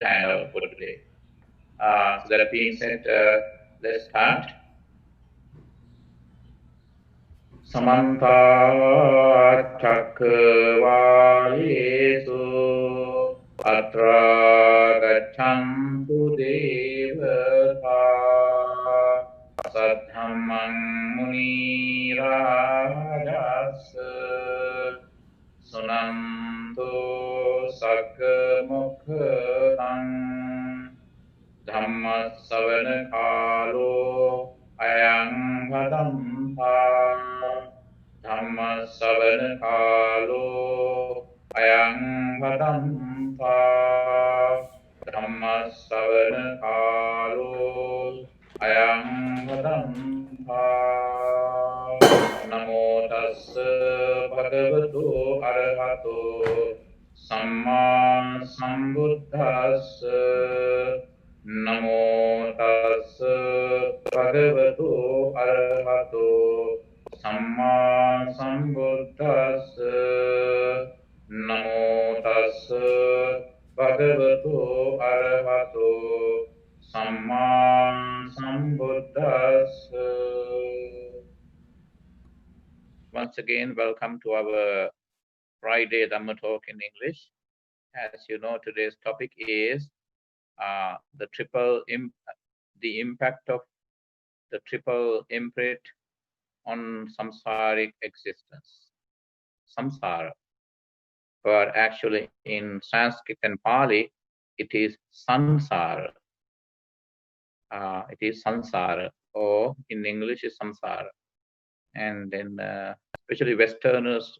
handover for today. So that being said, let's start. Samanta Chakravalesu Atra Gachantu Devata Sadhamang Muni Rajasa Sunanto Sakka Mukhatam Dhamma Savana Kalo Ayang Vadanta Dhamma Savana Kalo Ayang Vadanta Dhamma Savana Kalo Ayang Vadanta Namo Tassa Bhagavato Arahato Samma Sambuddhassa Namo Tassa Bhagavato Arahato Samma Sambuddhassa Namo Tassa Bhagavato Arahato Samma Sambuddhassa. Once again, welcome to our Friday Dhamma Talk in English. As you know, today's topic is the impact of the triple imprint on samsaric existence, samsara. But actually in Sanskrit and Pali, it is sansara. It is sansara, or in English is samsara. And then especially Westerners,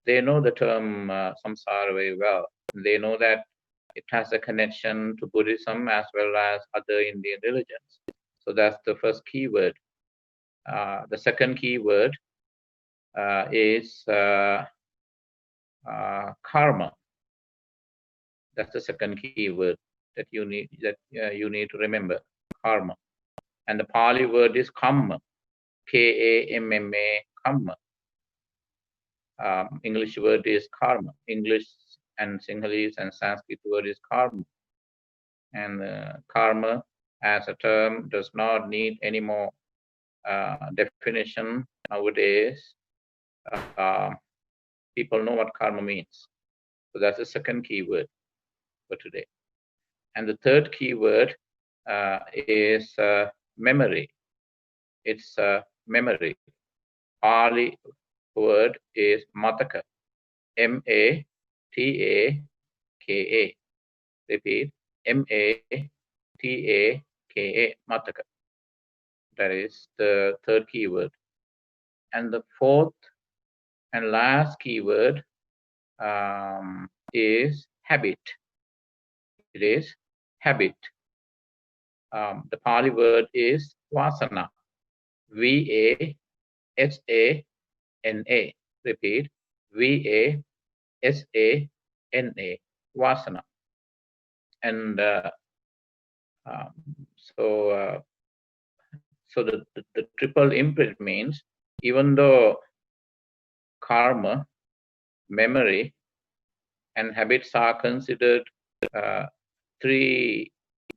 they know the term samsara very well. They know that it has a connection to Buddhism as well as other Indian religions. So that's the first keyword. The second keyword is karma. That's the second keyword that you need to remember. Karma, and the Pali word is kamma. Kamma. Kamma. English word is karma. English and Sinhalese and Sanskrit word is karma. And karma as a term does not need any more definition nowadays. People know what karma means. So that's the second keyword for today. And the third keyword is memory. It's memory. Pali word is mataka. M-A-T-A-K-A. Repeat. M-A-T-A-K-A. Mataka. That is the third keyword. And the fourth and last keyword is habit. It is habit. The Pali word is vasana. V-A-S-A-N-A. Repeat. V-A-S-A-N-A. Vasana. And so the triple imprint means even though karma, memory, and habits are considered three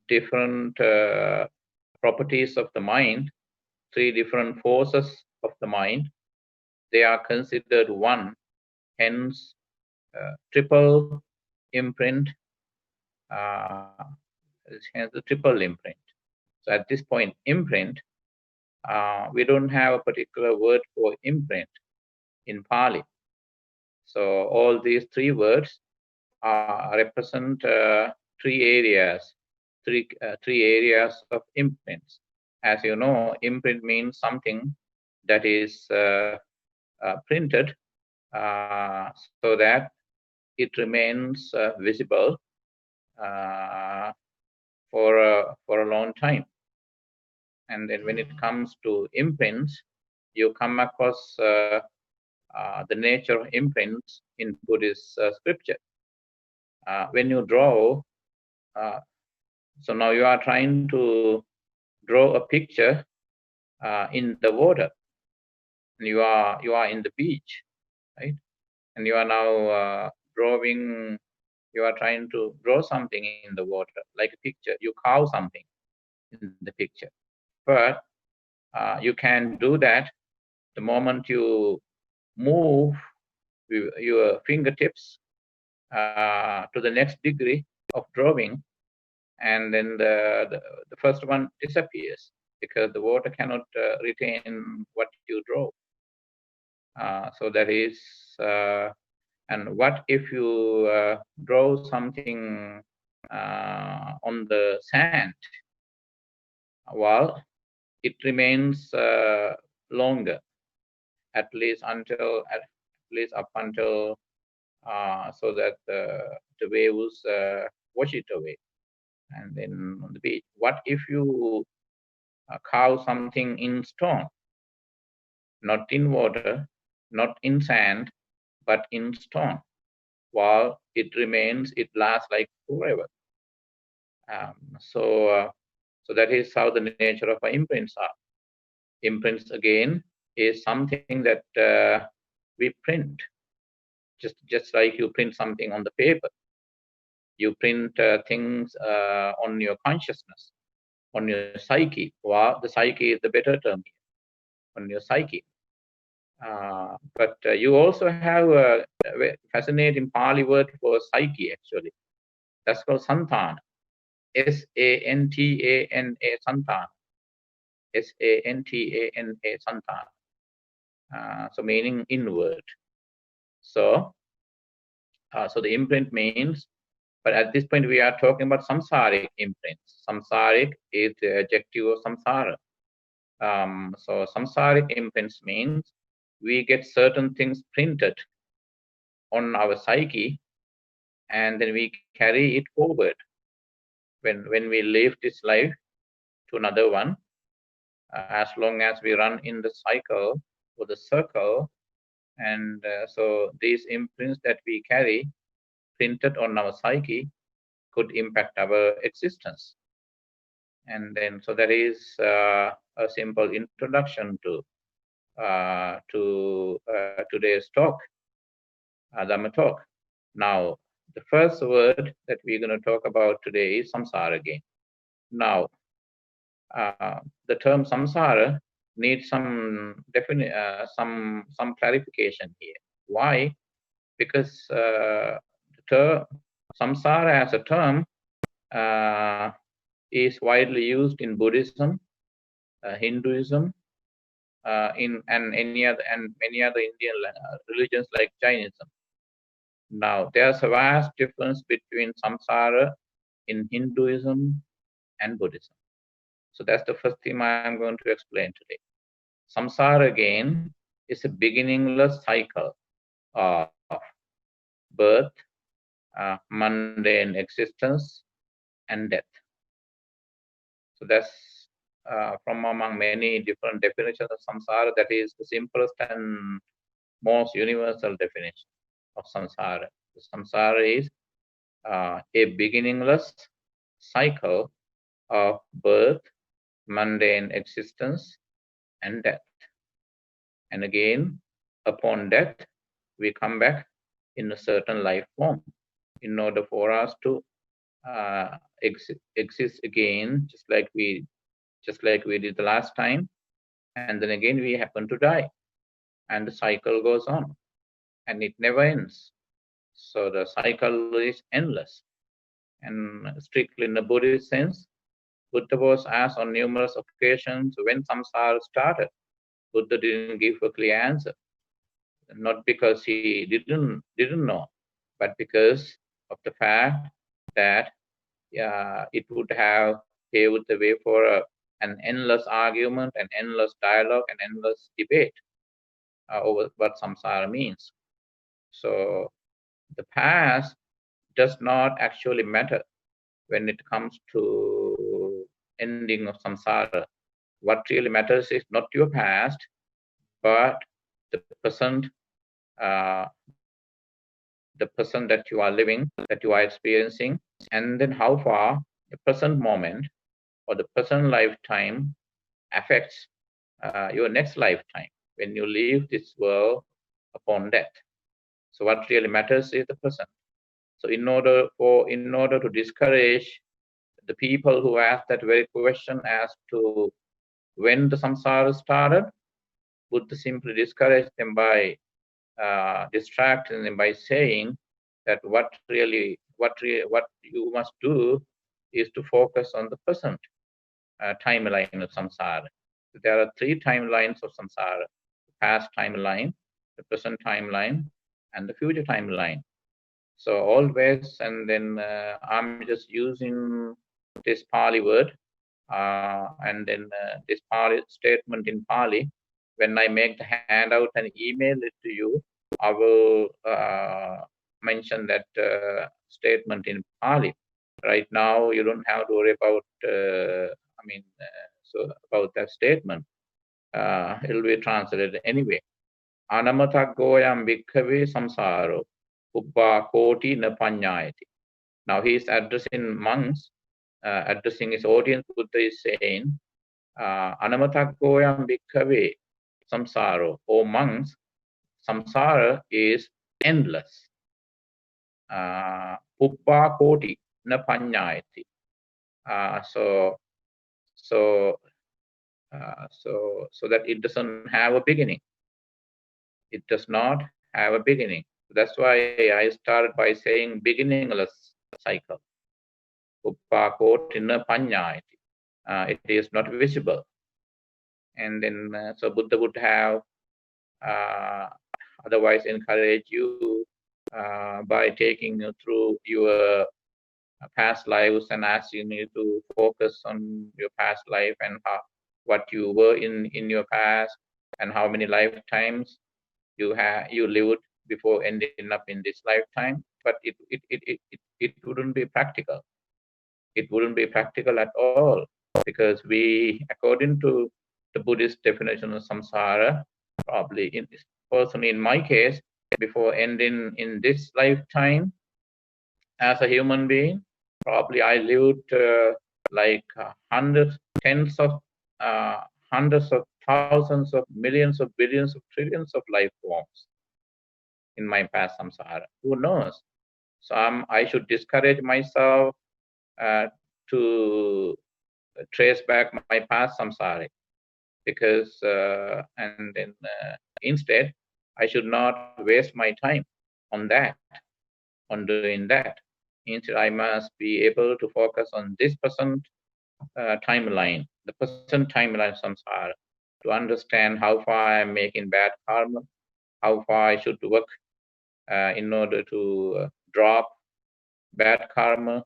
different properties of the mind, three different forces of the mind, they are considered one. Hence, triple imprint, hence the triple imprint. So at this point, imprint, we don't have a particular word for imprint in Pali. So all these three words represent three areas of imprints. As you know, imprint means something that is printed so that it remains visible for a long time. And then when it comes to imprints, you come across the nature of imprints in Buddhist scripture. When you draw, so now you are trying to draw a picture in the water. And you are in the beach, right? And you are now drawing you are trying to draw something in the water, like a picture. You carve something in the picture. But you can do that the moment you move your fingertips to the next degree of drawing, and then the first one disappears because the water cannot retain what you draw. So that is, and what if you draw something on the sand? Well, it remains longer, at least up until so that the waves wash it away. And then on the beach, what if you carve something in stone, not in water, not in sand, but in stone? While it remains, it lasts like forever. So that is how the nature of our imprints are. Imprints again is something that we print, just like you print something on the paper. You print things on your consciousness, on your psyche. Well, the psyche is the better term here, on your psyche. But you also have a fascinating Pali word for psyche, actually. That's called santana. Santana. Santana. Santana. So meaning inward. So the imprint means, but at this point we are talking about samsaric imprints. Samsaric is the adjective of samsara. So samsaric imprints means we get certain things printed on our psyche, and then we carry it forward when we leave this life to another one. As long as we run in the cycle or the circle, and so these imprints that we carry printed on our psyche could impact our existence. And then so that is a simple introduction to today's talk, Dhamma talk. Now, the first word that we're going to talk about today is samsara again. Now, the term samsara needs some clarification here. Why? Because the term samsara as a term is widely used in Buddhism, Hinduism, and many other Indian religions like Jainism. Now, there's a vast difference between samsara in Hinduism and Buddhism. So that's the first thing I'm going to explain today. Samsara again is a beginningless cycle of birth, mundane existence, and death. So that's from among many different definitions of samsara, that is the simplest and most universal definition of samsara. The samsara is a beginningless cycle of birth, mundane existence, and death. And again, upon death, we come back in a certain life form in order for us to exist again, just like we did the last time. And then again, we happen to die, and the cycle goes on, and it never ends. So the cycle is endless. And strictly in the Buddhist sense, Buddha was asked on numerous occasions when samsara started. Buddha didn't give a clear answer, not because he didn't know, but because of the fact that it would have paved the way for an endless argument, an endless dialogue, an endless debate over what samsara means. So the past does not actually matter when it comes to ending of samsara. What really matters is not your past, but the present, that you are living, that you are experiencing, and then how far the present moment or the present lifetime affects your next lifetime when you leave this world upon death. So what really matters is the present. So in order to discourage the people who ask that very question as to when the samsara started, Buddha simply discouraged them by distracting them by saying that what you must do is to focus on the present timeline of samsara. So there are three timelines of samsara: the past timeline, the present timeline, and the future timeline. So always, and then I'm just using this Pali word, and then this Pali statement in Pali. When I make the handout and email it to you, I will mention that statement in Pali. Right now, you don't have to worry about, about that statement. It will be translated anyway. Anamatagoyam bhikkhave samsaro ubba koti na panyayati. Now he is addressing monks, addressing his audience. Buddha is saying, Anamatagoyam bhikkhave samsaro, O monks, samsara is endless. Ubba koti na panyayati. So that it doesn't have a beginning. It does not have a beginning. That's why I started by saying beginningless cycle. Uppa kotina panyayati. It is not visible. And then, so Buddha would have otherwise encourage you by taking you through your past lives and asking you to focus on your past life and what you were in your past and how many lifetimes you lived before ending up in this lifetime. But it wouldn't be practical. It wouldn't be practical at all, because according to the Buddhist definition of samsara, probably personally in my case, before ending in this lifetime as a human being, probably I lived like hundreds of thousands of millions of billions of trillions of life forms in my past samsara. Who knows? So I should discourage myself to trace back my past samsara, because and then instead I should not waste my time on doing that. Instead, I must be able to focus on this present timeline, the present timeline samsara, to understand how far I'm making bad karma, how far I should work in order to drop bad karma.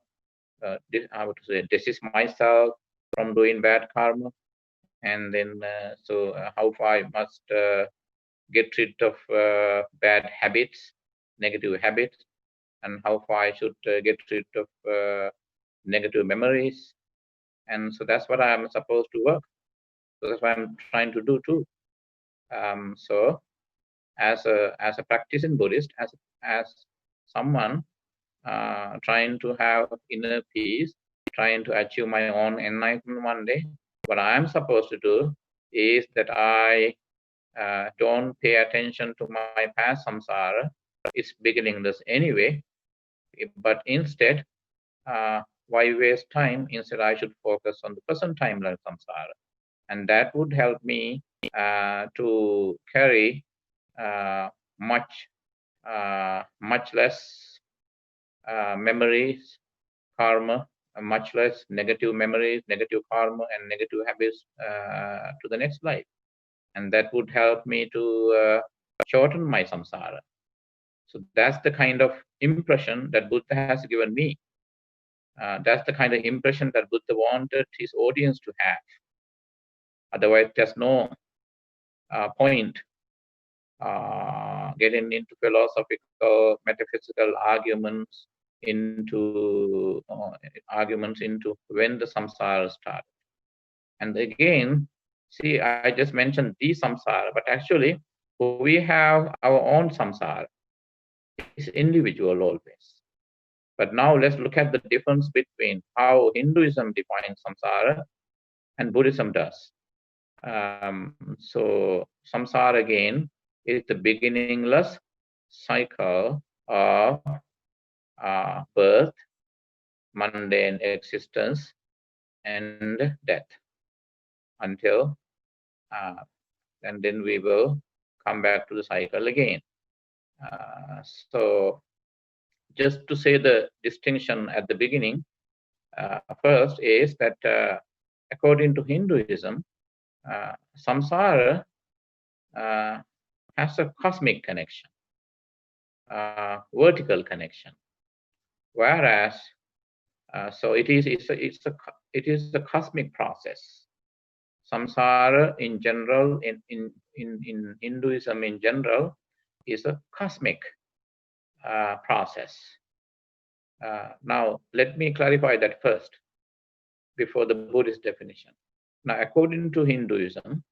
I would say desist myself from doing bad karma, and then how far I must get rid of bad habits, negative habits, and how far I should get rid of negative memories. And so that's what I'm supposed to work. So that's what I'm trying to do too. So as a practicing Buddhist, as someone trying to have inner peace, trying to achieve my own enlightenment one day, what I'm supposed to do is that I don't pay attention to my past samsara. It's beginningless anyway. But instead, why waste time? Instead, I should focus on the present timeline samsara, and that would help me to carry much less memories, karma, much less negative memories, negative karma, and negative habits to the next life. And that would help me to shorten my samsara. So that's the kind of impression that Buddha has given me. That's the kind of impression that Buddha wanted his audience to have. Otherwise, there's no point getting into philosophical, metaphysical arguments into when the samsara started. And again, see, I just mentioned the samsara, but actually we have our own samsara. It's individual always. But now let's look at the difference between how Hinduism defines samsara and Buddhism does. So samsara again is the beginningless cycle of birth, mundane existence, and death until, and then we will come back to the cycle again. So just to say the distinction at the beginning, first is that according to Hinduism, samsara has a cosmic connection, vertical connection, whereas so it is a cosmic process. Samsara in general, in Hinduism in general, is a cosmic process. Now, let me clarify that first before the Buddhist definition. Now, according to Hinduism,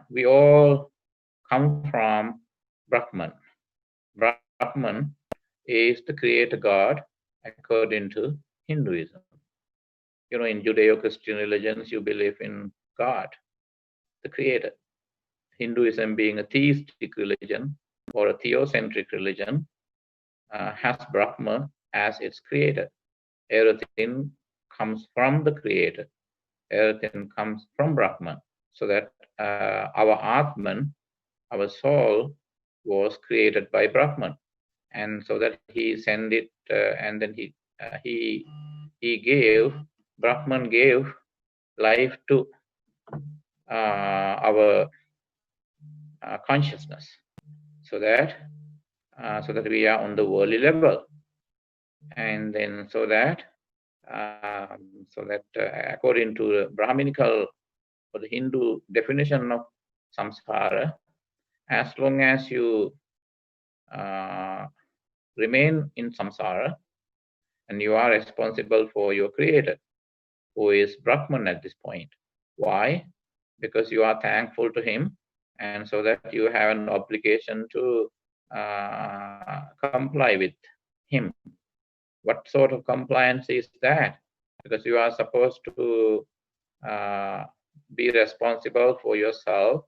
we all come from Brahman. Brahman is the creator God according to Hinduism. You know, in Judeo-Christian religions, you believe in God, the creator. Hinduism being a theistic religion or a theocentric religion, has Brahma as its creator. Everything comes from the creator. Everything comes from Brahman. So that our Atman, our soul, was created by Brahman, and so that he sent it, and then he gave, Brahman gave life to our consciousness, so that we are on the worldly level, and then so that according to the Brahminical or the Hindu definition of samsara, as long as you remain in samsara, and you are responsible for your creator, who is Brahman at this point. Why? Because you are thankful to him, and so that you have an obligation to comply with him. What sort of compliance is that? Because you are supposed to be responsible for yourself,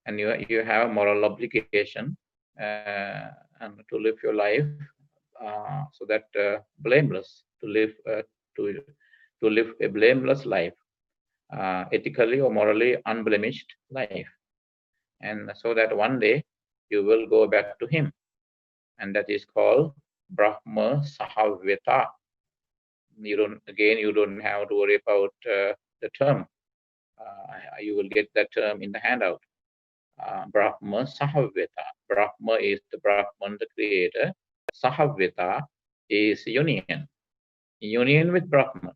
and you have a moral obligation and to live your life so that blameless, to live a blameless life, ethically or morally unblemished life, and so that one day you will go back to him, and that is called Brahma Sahaveta. You don't have to worry about the term. You will get that term in the handout. Brahma Sahaveta. Brahma is the Brahman, the creator. Sahaveta is union with Brahman.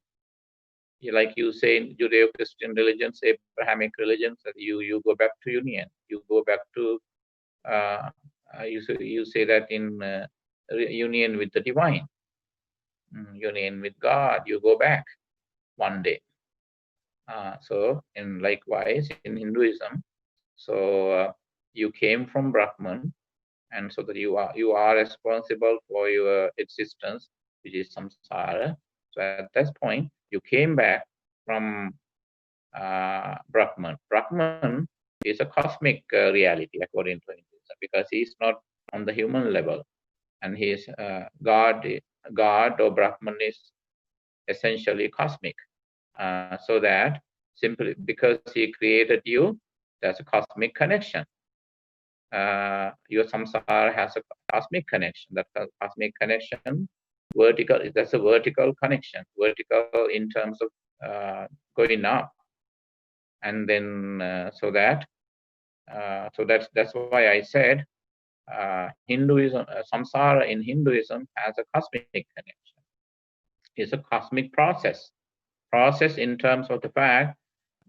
Like you say in Judeo-Christian religions, Abrahamic religions, that you go back to union. You go back to you say that in union with the divine, union with God. You go back one day. So, and likewise in Hinduism, so you came from Brahman, and so that you are responsible for your existence, which is samsara. So at this point, you came back from Brahman. Brahman is a cosmic reality according to Hinduism, because he's not on the human level, and he is God or Brahman is essentially cosmic. So that simply because he created you, there's a cosmic connection. Your samsara has a cosmic connection. That cosmic connection, vertical. That's a vertical connection. Vertical in terms of going up, and then so that's why I said Hinduism, samsara in Hinduism has a cosmic connection. It's a cosmic process. Process in terms of the fact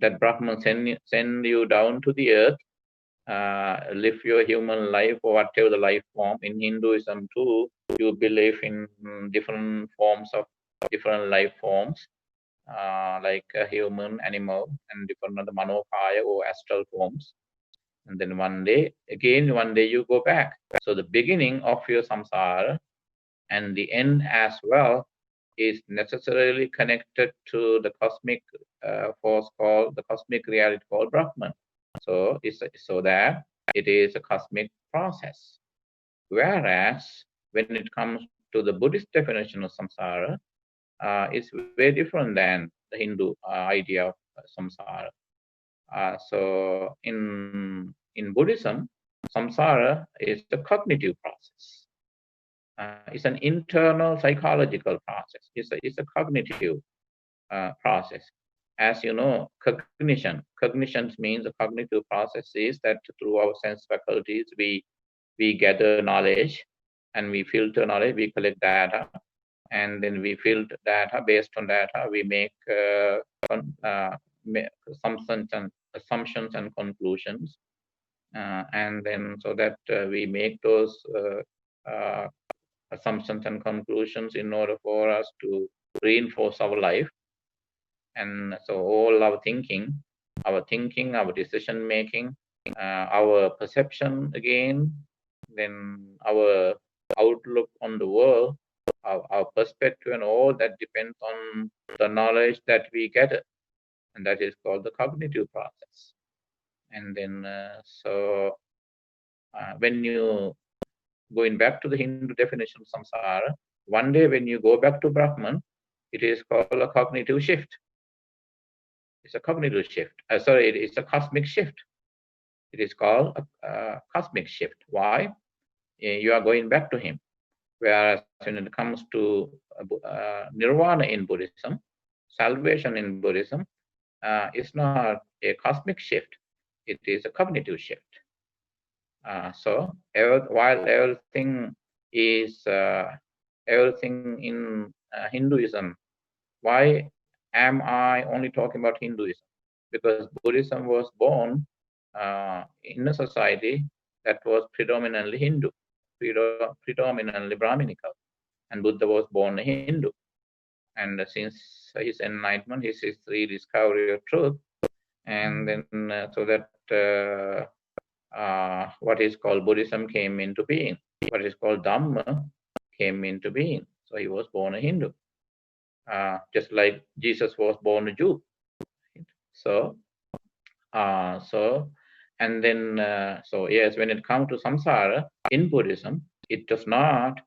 that Brahman send you down to the earth, live your human life or whatever the life form. In Hinduism too, you believe in different forms of different life forms, like a human, animal, and different other manokaya or astral forms. And then one day you go back. So the beginning of your samsara and the end as well is necessarily connected to the cosmic force called, the cosmic reality called Brahman. So so that it is a cosmic process. Whereas when it comes to the Buddhist definition of samsara is very different than the Hindu idea of samsara. So in Buddhism, samsara is a cognitive process. It's an internal psychological process. It's a cognitive process. As you know, cognition. Cognition means the cognitive process is that through our sense faculties, we gather knowledge and we filter knowledge, we collect data, and then we filter data. Based on data, we make assumptions and conclusions, and then so that we make those assumptions and conclusions in order for us to reinforce our life. And so all our thinking, our decision making, our perception again, then our outlook on the world, our perspective, and all that depends on the knowledge that we gather, and that is called the cognitive process. And then when you going back to the Hindu definition of samsara, one day when you go back to Brahman, it is called a cognitive shift. It's a cognitive shift. It's a cosmic shift. It is called a cosmic shift. Why? You are going back to him. Whereas when it comes to nirvana in Buddhism, salvation in Buddhism, it's not a cosmic shift. It is a cognitive shift. So while everything is everything in Hinduism, why am I only talking about Hinduism? Because Buddhism was born in a society that was predominantly Hindu, predominantly Brahminical, and Buddha was born a Hindu. And since his enlightenment, his rediscovery of truth, and then so that what is called Buddhism came into being. What is called Dhamma came into being. So he was born a Hindu, just like Jesus was born a Jew. So and then so yes, when it comes to samsara in Buddhism, it does not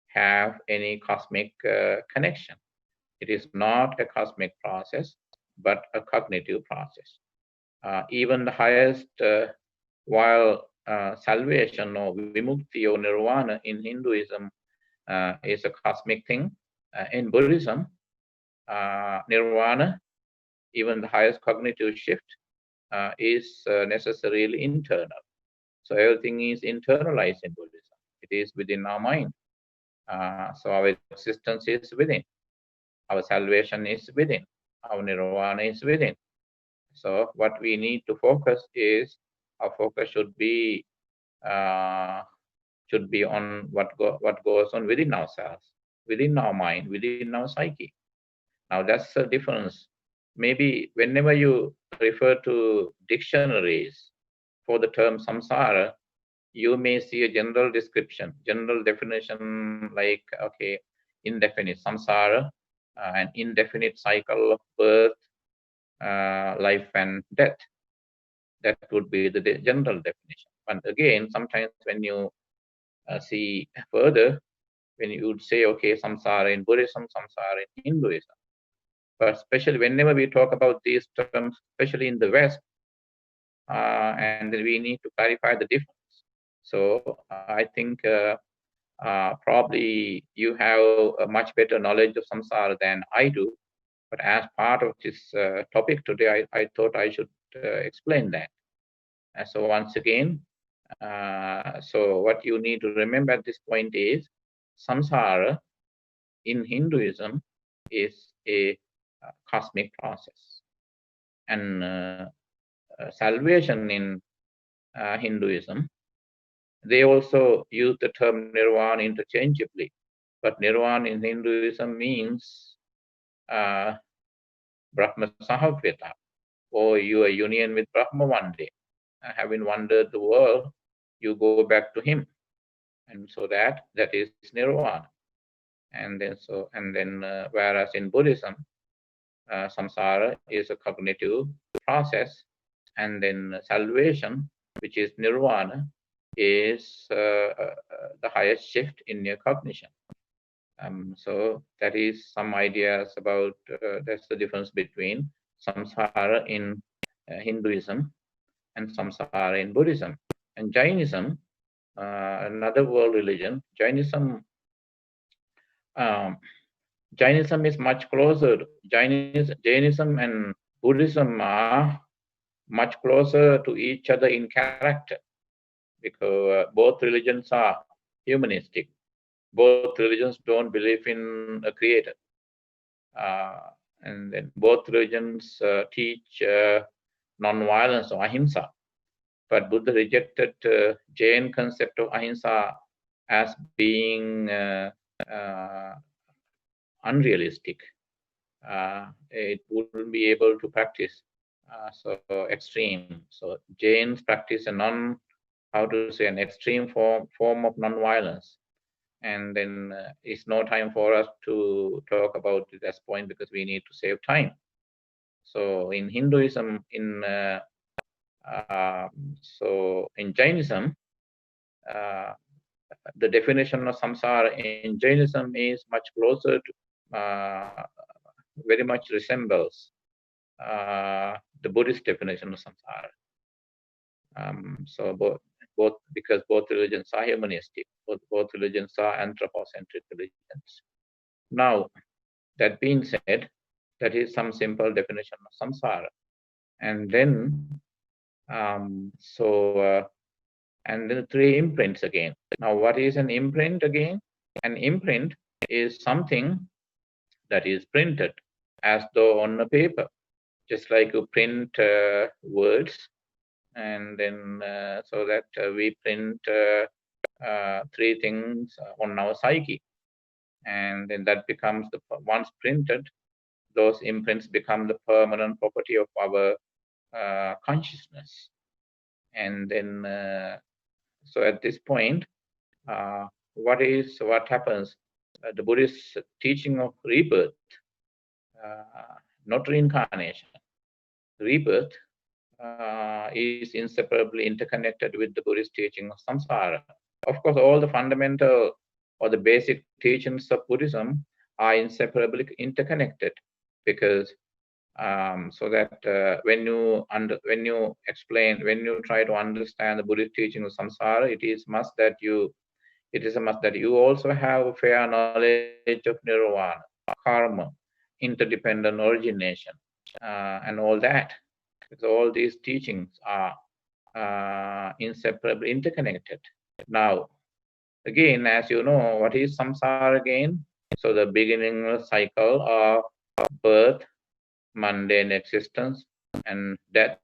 have any cosmic connection. It is not a cosmic process, but a cognitive process. Even the highest, while salvation or vimukti or nirvana in Hinduism is a cosmic thing, in Buddhism, nirvana, even the highest cognitive shift, is necessarily internal. So everything is internalized in Buddhism. It is within our mind. So our existence is within. Our salvation is within. Our nirvana is within. So what we need to focus is, our focus should be on what goes on within ourselves, within our mind, within our psyche. Now that's the difference. Maybe whenever you refer to dictionaries for the term samsara, you may see a general description, general definition like, okay, indefinite samsara, an indefinite cycle of birth, life and death. That would be the general definition. But again, sometimes when you see further, when you would say, okay, samsara in Buddhism, samsara in Hinduism. But especially whenever we talk about these terms, especially in the West, and then we need to clarify the difference. So I think probably you have a much better knowledge of samsara than I do. But as part of this topic today, I thought I should explain that. So once again, so what you need to remember at this point is, samsara in Hinduism is a cosmic process, and salvation in Hinduism, they also use the term nirvana interchangeably, but nirvana in Hinduism means Brahma Sahaveta, or your union with Brahma one day. Having wandered the world, you go back to him, and so that is nirvana. And then whereas in Buddhism, samsara is a cognitive process, and then salvation, which is nirvana, is the highest shift in your cognition. So that is some ideas about that's the difference between samsara in Hinduism and samsara in Buddhism. And Jainism, another world religion, um, Jainism is much closer. Jainism and Buddhism are much closer to each other in character because both religions are humanistic. Both religions don't believe in a creator. Uh, and then both religions teach non-violence or ahimsa. But Buddha rejected Jain concept of ahimsa as being uh, unrealistic. It wouldn't be able to practice so extreme. So Jains practice how to say, an extreme form of non-violence. And then it's no time for us to talk about this point because we need to save time. So in Hinduism, in Jainism, uh, the definition of samsara in Jainism is much closer to, very much resembles the Buddhist definition of samsara. So both because both religions are humanistic, both religions are anthropocentric religions. Now, that being said, that is some simple definition of samsara. And then, and then three imprints again. Now, what is an imprint again? An imprint is something that is printed as though on a paper, just like you print words. And then so that we print three things on our psyche. And then that becomes once printed, those imprints become the permanent property of our consciousness. And then, so at this point, what happens? The Buddhist teaching of rebirth, not reincarnation. Rebirth is inseparably interconnected with the Buddhist teaching of samsara. Of course, all the fundamental or the basic teachings of Buddhism are inseparably interconnected because so that when you try to understand the Buddhist teaching of samsara, it is a must that you also have a fair knowledge of nirvana, karma, interdependent origination, and all that. Because all these teachings are inseparably interconnected. Now, again, as you know, what is samsara again? So the beginning cycle of birth, mundane existence, and death,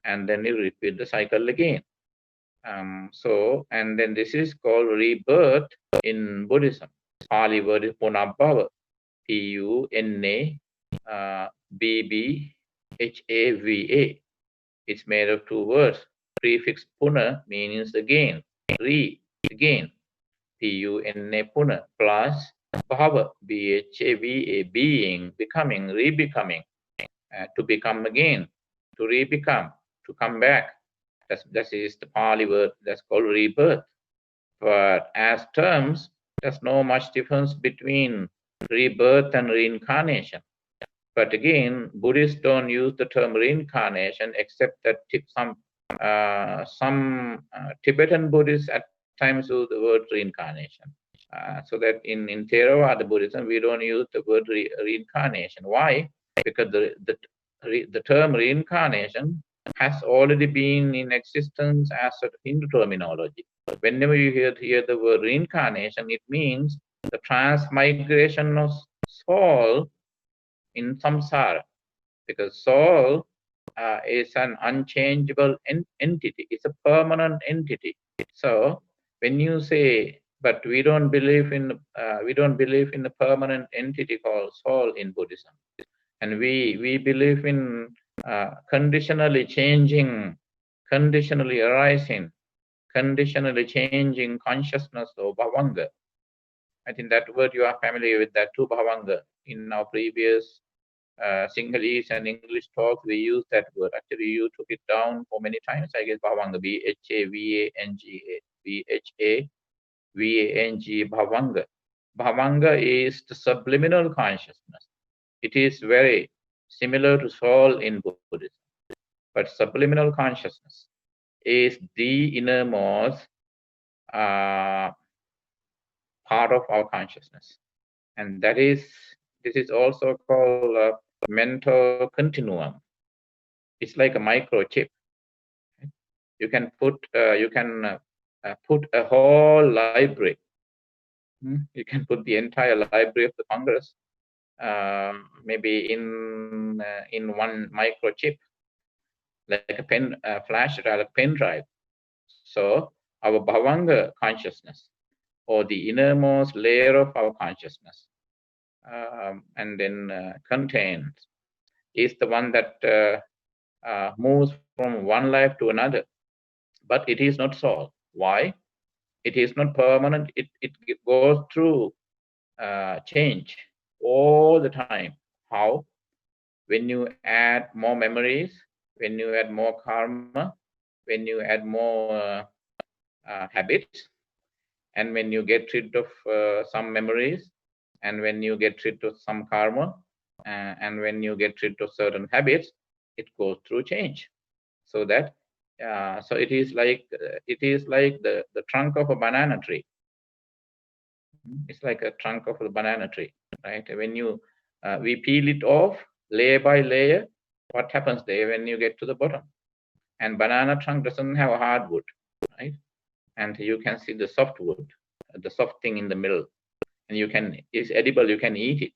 and then you repeat the cycle again. And then this is called rebirth in Buddhism. Pali word is punabbhava, Punabbhava. It's made of two words. Prefix puna means again, again, Puna, puna, plus bhava, bhava, being, becoming, rebecoming, to become again, to rebecome, to come back. That is the Pali word that's called rebirth. But as terms, there's no much difference between rebirth and reincarnation. But again, Buddhists don't use the term reincarnation, except that some Tibetan Buddhists at times use the word reincarnation. So that in Theravada Buddhism, we don't use the word reincarnation. Why? Because the term reincarnation has already been in existence as a Hindu terminology. Whenever you hear the word reincarnation, it means the transmigration of soul in samsara, because soul is an unchangeable entity. It's a permanent entity. So when you say, but we don't believe in a permanent entity called soul in Buddhism, and we believe in conditionally changing, conditionally arising, conditionally changing consciousness or bhavanga. I think that word you are familiar with that too, bhavanga. In our previous Sinhalese and English talk, we use that word. Actually, you took it down for many times. I guess bhavanga, bhavanga, bhavanga. Bhavanga is the subliminal consciousness. It is very similar to soul in Buddhism. But subliminal consciousness is the innermost part of our consciousness. And this is also called a mental continuum. It's like a microchip. You can put a whole library. You can put the entire library of the Congress maybe in one microchip, like a flash drive, a pen drive. So our bhavanga consciousness, or the innermost layer of our consciousness, and then contains, is the one that moves from one life to another. But it is not soul. Why? It is not permanent. It goes through change all the time. How? When you add more memories, when you add more karma, when you add more habits, and when you get rid of some memories, and when you get rid of some karma, and when you get rid of certain habits, it goes through change. So that so it is like the trunk of a banana tree. It's like a trunk of a banana tree, right? When you we peel it off layer by layer, what happens there when you get to the bottom? And banana trunk doesn't have a hardwood, right? And you can see the softwood, the soft thing in the middle, and it's edible. You can eat it.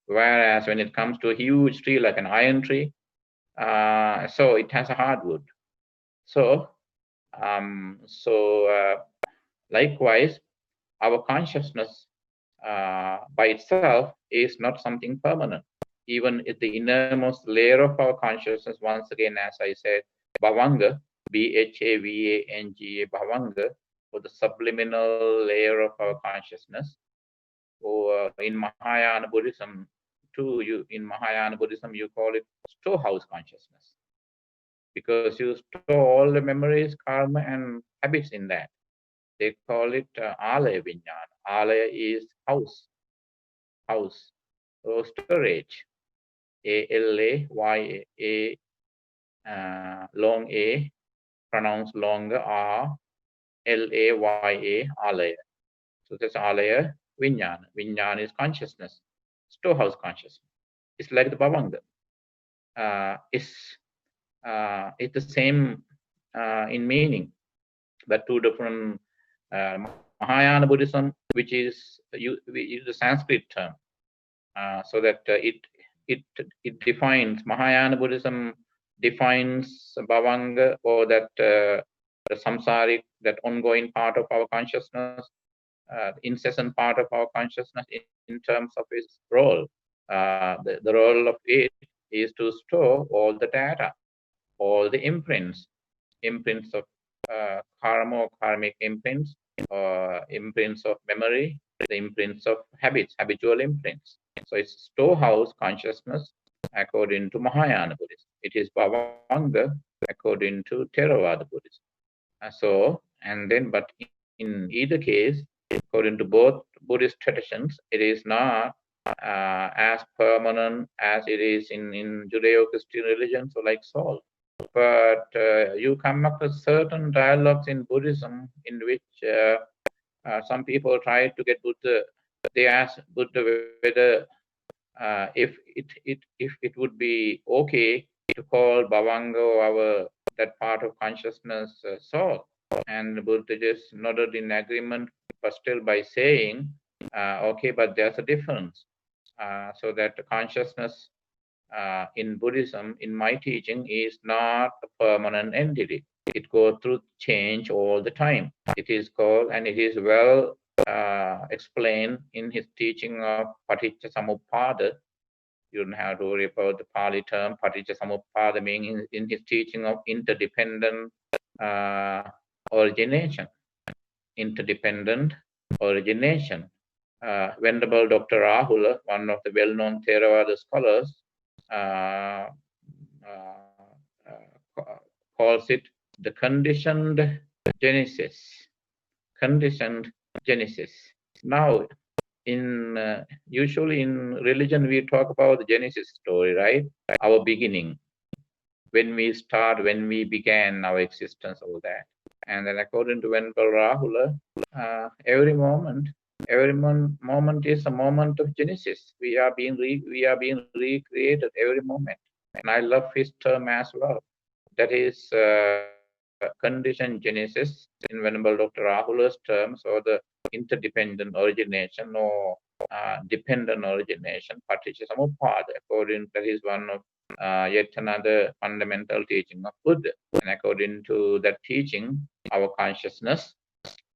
Whereas when it comes to a huge tree like an iron tree, so it has a hardwood. So likewise, our consciousness by itself is not something permanent. Even at the innermost layer of our consciousness, once again, as I said, bhavanga, Bhavanga, bhavanga, or the subliminal layer of our consciousness, or in Mahayana Buddhism too, in Mahayana Buddhism you call it storehouse consciousness, because you store all the memories, karma, and habits in that. They call it alaya vijnana. Alaya is house, or storage. ALAYA, long A, pronounced longer R, LAYA, alaya. So that's alaya vijnana. Vijnana is consciousness, storehouse consciousness. It's like the bhavanga. It's the same in meaning, but two different. Mahayana Buddhism, which is we use the Sanskrit term, so that it defines, Mahayana Buddhism defines bhavanga, or that the samsaric, that ongoing part of our consciousness, incessant part of our consciousness, in terms of its role. The role of it is to store all the data, all the imprints of karma or karmic imprints, or imprints of memory, the imprints of habits, habitual imprints. So it's storehouse consciousness according to Mahayana Buddhism. It is bhavanga according to Theravada Buddhism. But in either case, according to both Buddhist traditions, it is not as permanent as it is in Judeo-Christian religion, so like soul. But you come across certain dialogues in Buddhism in which some people try to get Buddha. They ask Buddha whether if it would be okay to call bhavanga, or that part of consciousness, soul. And Buddha just nodded in agreement, but still by saying, okay, but there's a difference. So that consciousness in Buddhism, in my teaching, is not a permanent entity. It goes through change all the time. It is called, and it is well explained in his teaching of Paticca Samuppada. You don't have to worry about the Pali term. Paticca Samuppada meaning in his teaching of interdependent origination. Interdependent origination. Venerable Dr. Rahula, one of the well-known Theravada scholars, calls it the conditioned genesis. Conditioned genesis. Now, Usually in religion, we talk about the Genesis story, right? Our beginning, when we start, when we began our existence, all that. And then according to Venerable Rahula, every moment is a moment of Genesis. We are being recreated every moment. And I love his term as well. That is conditioned Genesis in Venerable Dr. Rahula's terms, or the interdependent origination or dependent origination, Paticcasamuppada. According that is one of yet another fundamental teaching of Buddha. And according to that teaching, our consciousness,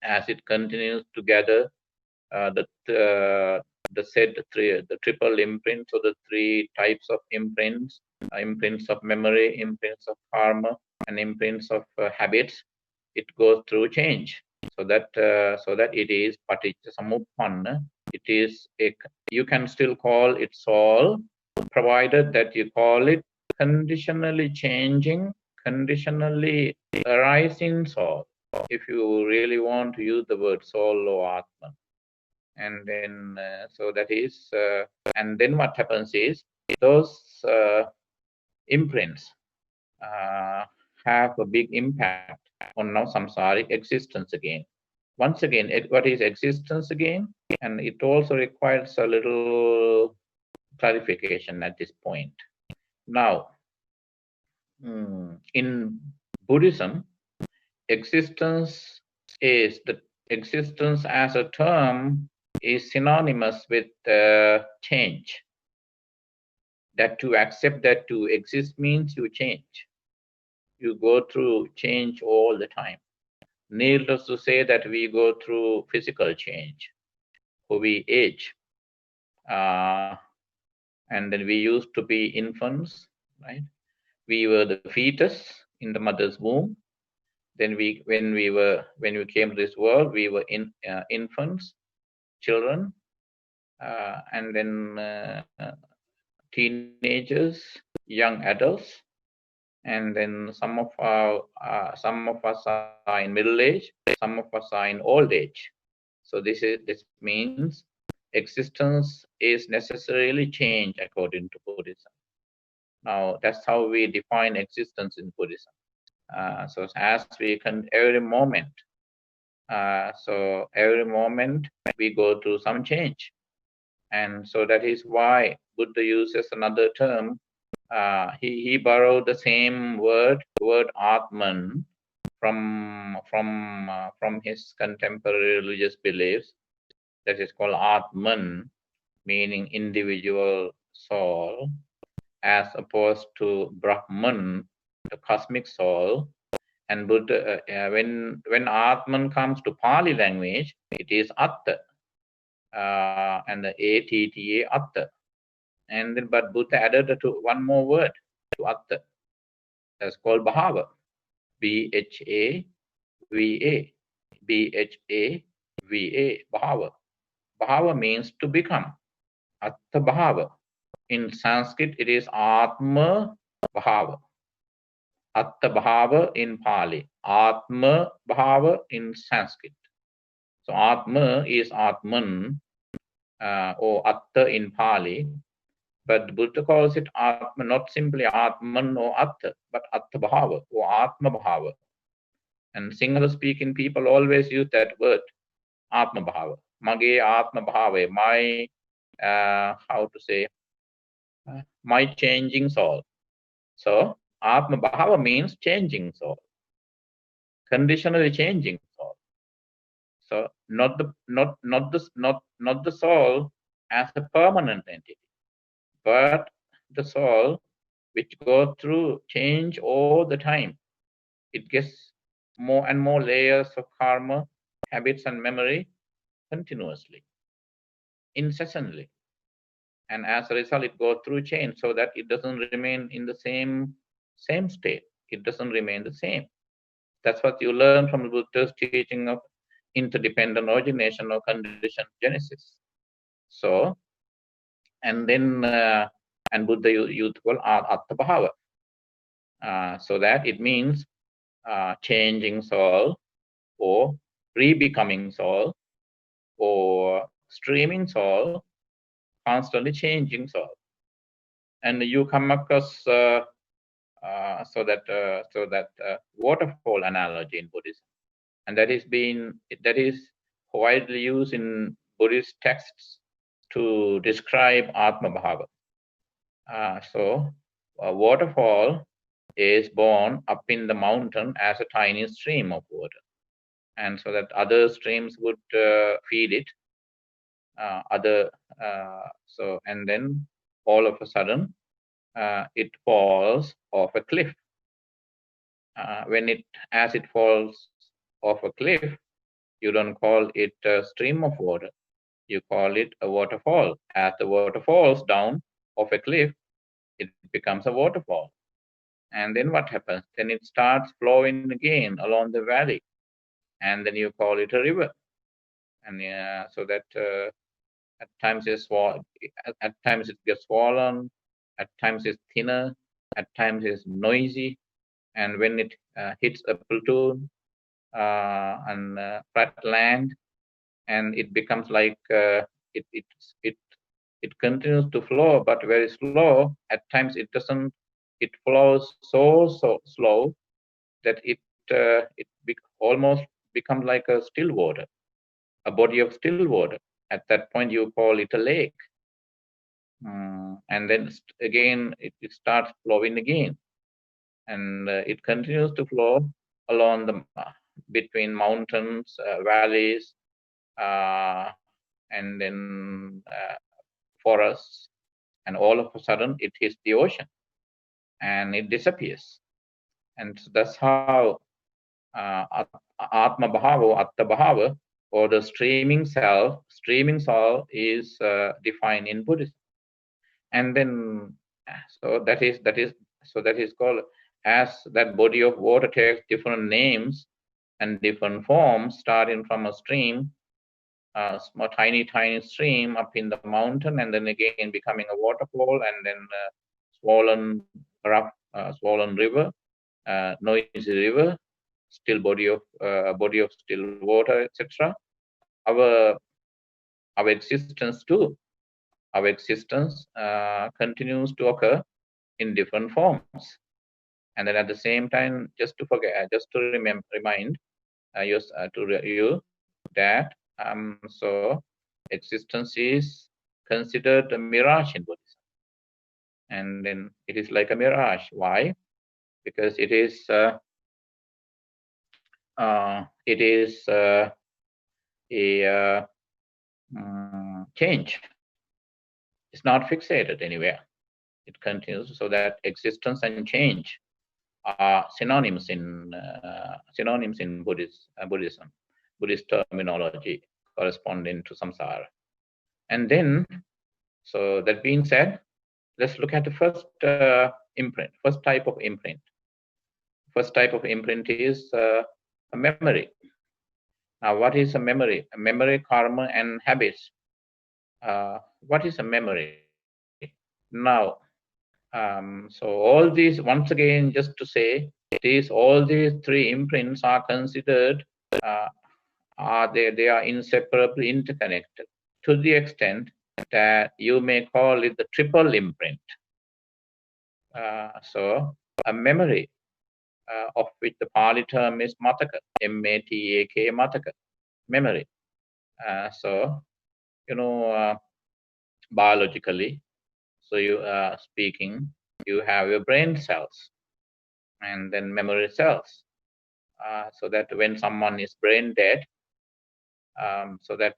as it continues to gather uh, the uh, the triple imprints, or the three types of imprints, imprints of memory, imprints of karma, and imprints of habits, it goes through change. So that it is paticca samuppanna. It is you can still call it soul, provided that you call it conditionally changing, conditionally arising soul. If you really want to use the word soul or atma, and then so that is, and then what happens is those imprints uh, have a big impact on now samsaric existence again. Once again, what is existence again? And it also requires a little clarification at this point. Now, in Buddhism, existence is the existence as a term is synonymous with change. That to accept that to exist means you change. You go through change all the time. Needless to say that we go through physical change, or we age. And then we used to be infants, right? We were the fetus in the mother's womb. Then when we came to this world, we were infants, children, and then teenagers, young adults, and then some of us are in middle age, some of us are in old age. So this means existence is necessarily change according to Buddhism. Now that's how we define existence in Buddhism. So as we can every moment, so every moment we go through some change, and so that is why Buddha uses another term. He borrowed the same word Atman, from his contemporary religious beliefs. That is called Atman, meaning individual soul, as opposed to Brahman, the cosmic soul. And Buddha, when Atman comes to Pali language, it is Atta, and the Atta, Atta. And then, but Buddha added to one more word to Atta. That's called Bhava, Bhava, Bhava. Bhava means to become. Atta Bhava. In Sanskrit, it is Atma Bhava. Atta Bhava in Pali. Atma Bhava in Sanskrit. So Atma is Atman, or Atta in Pali. But Buddha calls it Atma, not simply Atman or Atta, but Atta Bhava or Atma Bhava. And Sinhala speaking people always use that word, Atma Bhava. Mage Atma Bhava, my, how to say, my changing soul. So Atma Bhava means changing soul, conditionally changing soul. So not the soul as a permanent entity, but the soul which goes through change all the time. It gets more and more layers of karma, habits, and memory continuously, incessantly. And as a result, it goes through change so that it doesn't remain in the same state. It doesn't remain the same. That's what you learn from the Buddha's teaching of interdependent origination or conditioned genesis. So, and then, and Buddha used called Atta Bhava. So that it means changing soul, or re-becoming soul, or streaming soul, constantly changing soul. And you come across waterfall analogy in Buddhism, and that is widely used in Buddhist texts to describe Atma Bhava. A waterfall is born up in the mountain as a tiny stream of water, and so that other streams would feed it. And then all of a sudden it falls off a cliff. As it falls off a cliff, you don't call it a stream of water. You call it a waterfall. As the water falls down off a cliff, it becomes a waterfall. And then what happens? Then it starts flowing again along the valley, and then you call it a river. And at times at times it gets swollen, at times it's thinner, at times it's noisy, and when it hits a platoon and flat land, and it becomes like it continues to flow, but very slow. At times it doesn't. It flows so slow that it almost becomes like a still water, a body of still water. At that point, you call it a lake, and then again it starts flowing again, and it continues to flow along the between mountains, valleys, and then forests, and all of a sudden it hits the ocean and it disappears. And that's how Atma Bhava, Atta Bhava, or the streaming soul is defined in Buddhism. And then that is called, as that body of water takes different names and different forms, starting from a stream, a tiny stream up in the mountain, and then again becoming a waterfall, and then swollen river, noisy river, still body of still water, etc. Our existence too. Our existence continues to occur in different forms, and then at the same time, just to remind you that so existence is considered a mirage in Buddhism, and then it is like a mirage. Why? Because it is a change. It's not fixated anywhere. It continues, so that existence and change are synonyms in Buddhism, Buddhist terminology corresponding to samsara. And then, so that being said, let's look at the first imprint, first type of imprint. First type of imprint is a memory. Now, what is a memory? A memory, karma, and habits. What is a memory? Now, so all these, once again, just to say, all these three imprints are considered, they are inseparably interconnected, to the extent that you may call it the triple imprint. So a memory, of which the Pali term is mataka, M-A-T-A-K, mataka, memory. So, biologically, so you are speaking, you have your brain cells and then memory cells. So that when someone is brain dead, so that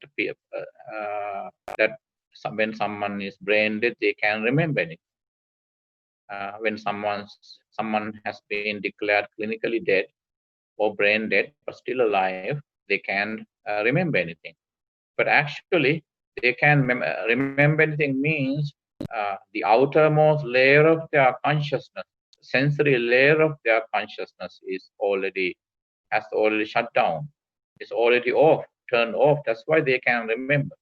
when someone is brain dead, they can remember anything. When someone has been declared clinically dead or brain dead but still alive, they can't remember anything. But actually, they can remember anything means the outermost layer of their consciousness, sensory layer of their consciousness has already shut down. It's already off, turned off. That's why they can remember.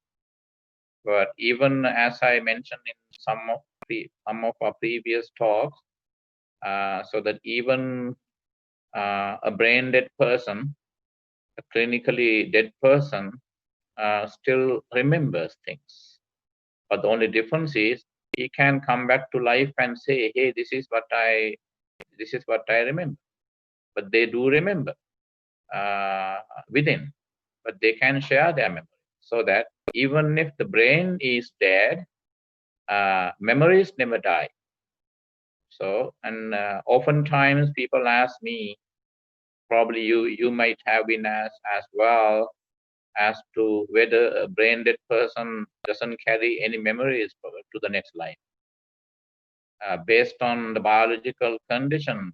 But even as I mentioned in some of our previous talks, so that even a brain dead person, a clinically dead person, still remembers things. But the only difference is he can come back to life and say, "Hey, this is what I remember." But they do remember uh, within, but they can share their memory, so that even if the brain is dead, memories never die. So, and oftentimes people ask me, probably you might have been asked as well, as to whether a brain dead person doesn't carry any memories to the next life. Based on the biological condition,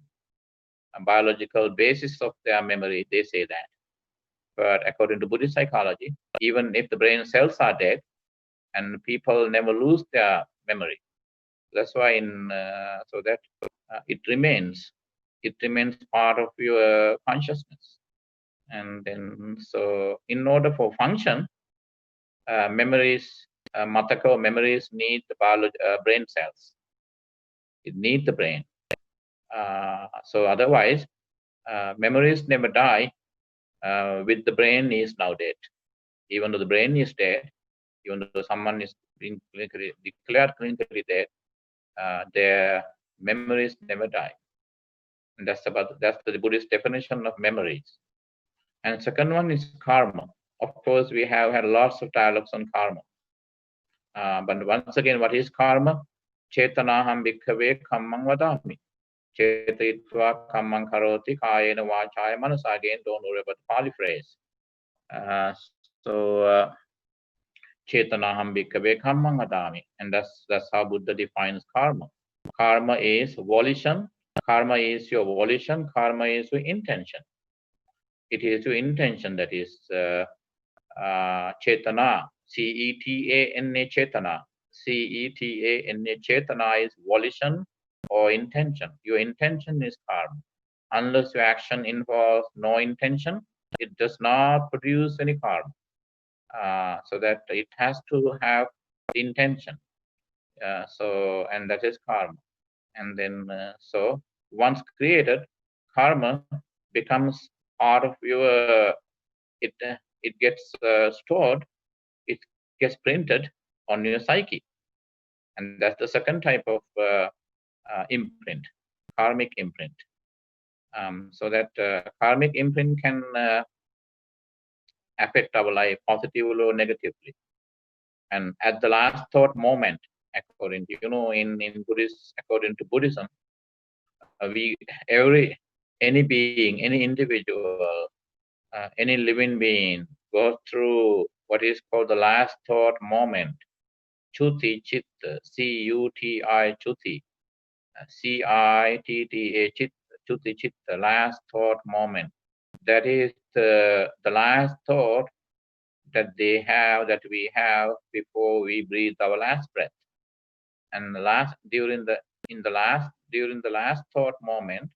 biological basis of their memory, they say that. But according to Buddhist psychology, even if the brain cells are dead, and people never lose their memory. That's why so that it remains part of your consciousness. And then, so in order for function, memories, matako memories need the brain cells. It needs the brain. So otherwise, memories never die with the brain is now dead. Even though the brain is dead, even though someone is being declared clinically dead, their memories never die. And that's the Buddhist definition of memories. And second one is karma. Of course, we have had lots of dialogues on karma. But once again, what is karma? Chetanaham bhikkhave kammang vadami. Chetitva kammang karoti kayena vachaya manasa. Again, don't worry about the Pali phrase. So Chetanaham bhikkhave kammang vadami. And that's how Buddha defines karma. Karma is volition. Karma is your volition. Karma is your intention. It is your intention that is chetana. Cetana. Chetana. Cetana. Chetana is volition or intention. Your intention is karma. Unless your action involves no intention, it does not produce any karma. So that it has to have intention. And that is karma. And then, so once created, karma becomes part of your, it gets stored, it gets printed on your psyche. And that's the second type of imprint, karmic imprint. So that karmic imprint can affect our life positively or negatively. And at the last thought moment, according to, according to Buddhism, any being, any individual, any living being goes through what is called the last thought moment. Chuti chitta, C-U-T-I, chuti, C-I-T-T-A, chitta, chuti chitta, last thought moment. That is the last thought that we have before we breathe our last breath. And during the last thought moment,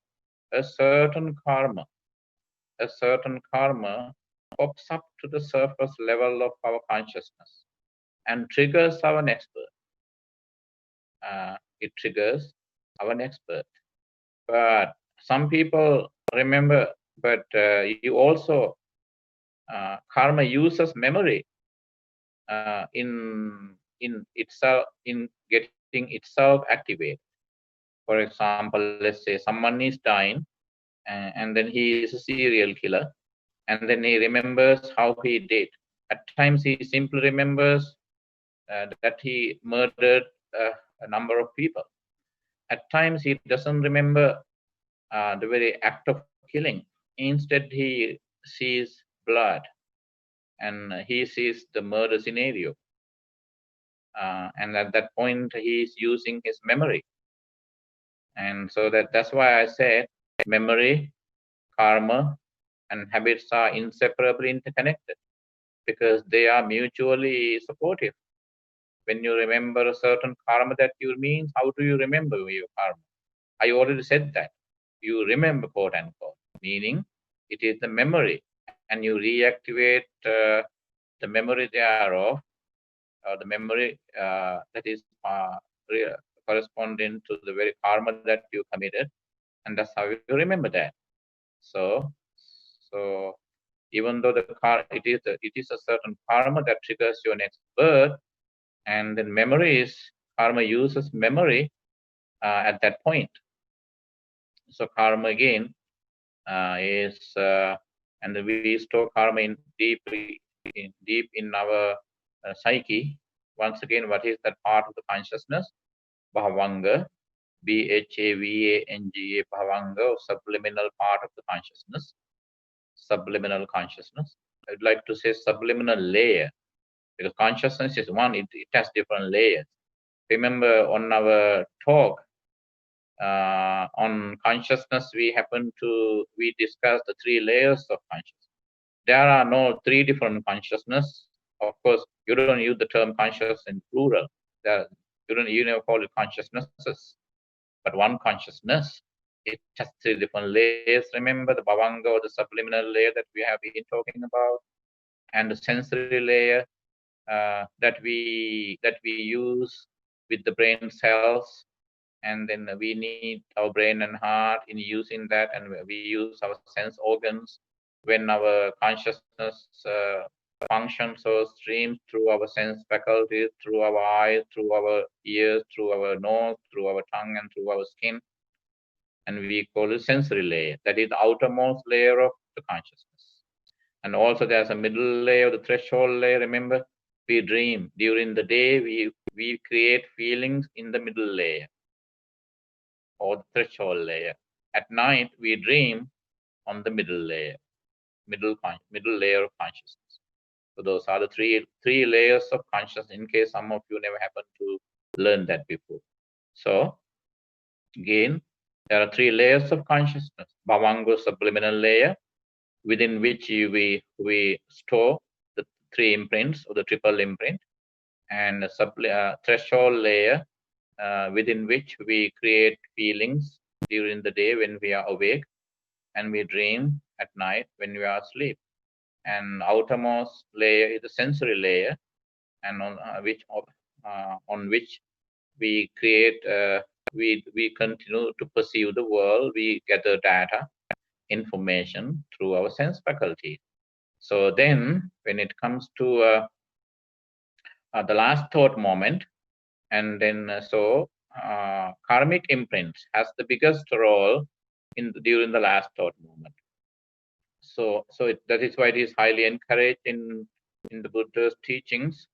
a certain karma pops up to the surface level of our consciousness and triggers our next birth. It triggers our next birth. But some people remember, but you also, karma uses memory in getting itself activated. For example, let's say someone is dying, and then he is a serial killer, and then he remembers how he did. At times, he simply remembers that he murdered a number of people. At times, he doesn't remember the very act of killing. Instead, he sees blood, and he sees the murder scenario. And at that point, he is using his memory. And so that's why I said memory, karma, and habits are inseparably interconnected, because they are mutually supportive. When you remember a certain karma that you means, how do you remember your karma? I already said that. You remember, quote unquote, meaning it is the memory, and you reactivate the memory thereof, the memory that is corresponding to the very karma that you committed, and that's how you remember that. So even though it is a certain karma that triggers your next birth, and then karma uses memory at that point. So karma again is, and we store karma deep in our psyche. Once again, what is that part of the consciousness? Bhavanga, Bhavanga, or subliminal part of the consciousness. Subliminal consciousness. I would like to say subliminal layer, because consciousness is one, it has different layers. Remember on our talk on consciousness, we discussed the 3 layers of consciousness. There are no 3 different consciousness. Of course, you don't use the term conscious in plural. You never call it consciousnesses, but one consciousness. It has 3 different layers. Remember the bhavanga, or the subliminal layer that we have been talking about, and the sensory layer that we use with the brain cells, and then we need our brain and heart in using that, and we use our sense organs when our consciousness functions or streams through our sense faculties, through our eyes, through our ears, through our nose, through our tongue, and through our skin. And we call it sensory layer. That is the outermost layer of the consciousness. And also there's a middle layer, the threshold layer. Remember, we dream during the day. We create feelings in the middle layer, or the threshold layer. At night, we dream on the middle layer, middle layer of consciousness. So those are the three layers of consciousness, in case some of you never happened to learn that before. So again, there are 3 layers of consciousness. Bhavanga, subliminal layer, within which we store the 3 imprints, or the triple imprint, and a threshold layer within which we create feelings during the day when we are awake, and we dream at night when we are asleep. And outermost layer is the sensory layer, and on which we create, we continue to perceive the world. We gather data, information through our sense faculty. So then, when it comes to the last thought moment, and then karmic imprints has the biggest role during the last thought moment. So that is why it is highly encouraged in the Buddha's teachings,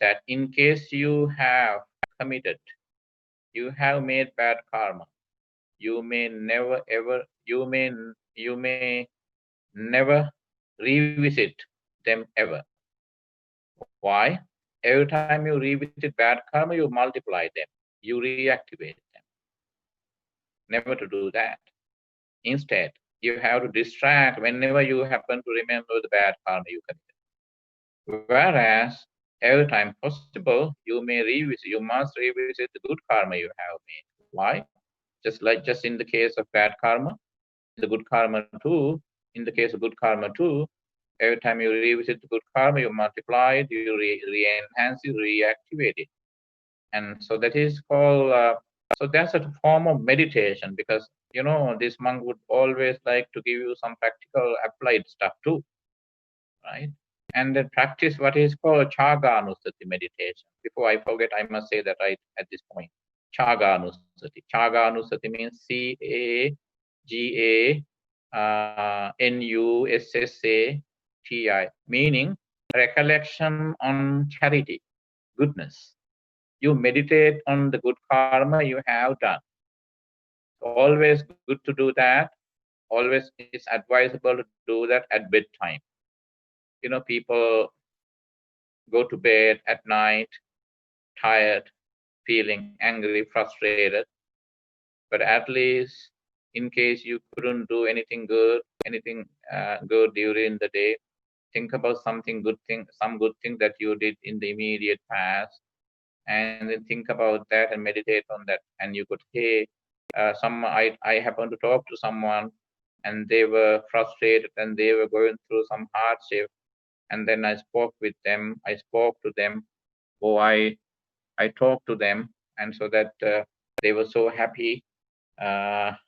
that in case you have committed, you have made bad karma, you may never revisit them ever. Why? Every time you revisit bad karma, you multiply them, you reactivate them. Never to do that. Instead, you have to distract whenever you happen to remember the bad karma you committed. Whereas, every time possible, you must revisit the good karma you have made. Why? Just in the case of bad karma, the good karma too, in the case of good karma too, every time you revisit the good karma, you multiply it, you re-enhance it, reactivate it. And so that is called, so that's a form of meditation, because, this monk would always like to give you some practical applied stuff too, right? And then practice what is called Chaganusati meditation. Before I forget, I must say that right at this point. Chaganusati. Chaganusati means CAGANUSSATI, meaning recollection on charity, goodness. You meditate on the good karma you have done. Always good to do that. Always it's advisable to do that at bedtime. People go to bed at night, tired, feeling angry, frustrated. But at least, in case you couldn't do anything good during the day, think about some good thing that you did in the immediate past, and then think about that and meditate on that. And you could, hey, I happened to talk to someone, and they were frustrated and they were going through some hardship, and then I spoke to them, or I talked to them, and so that they were so happy the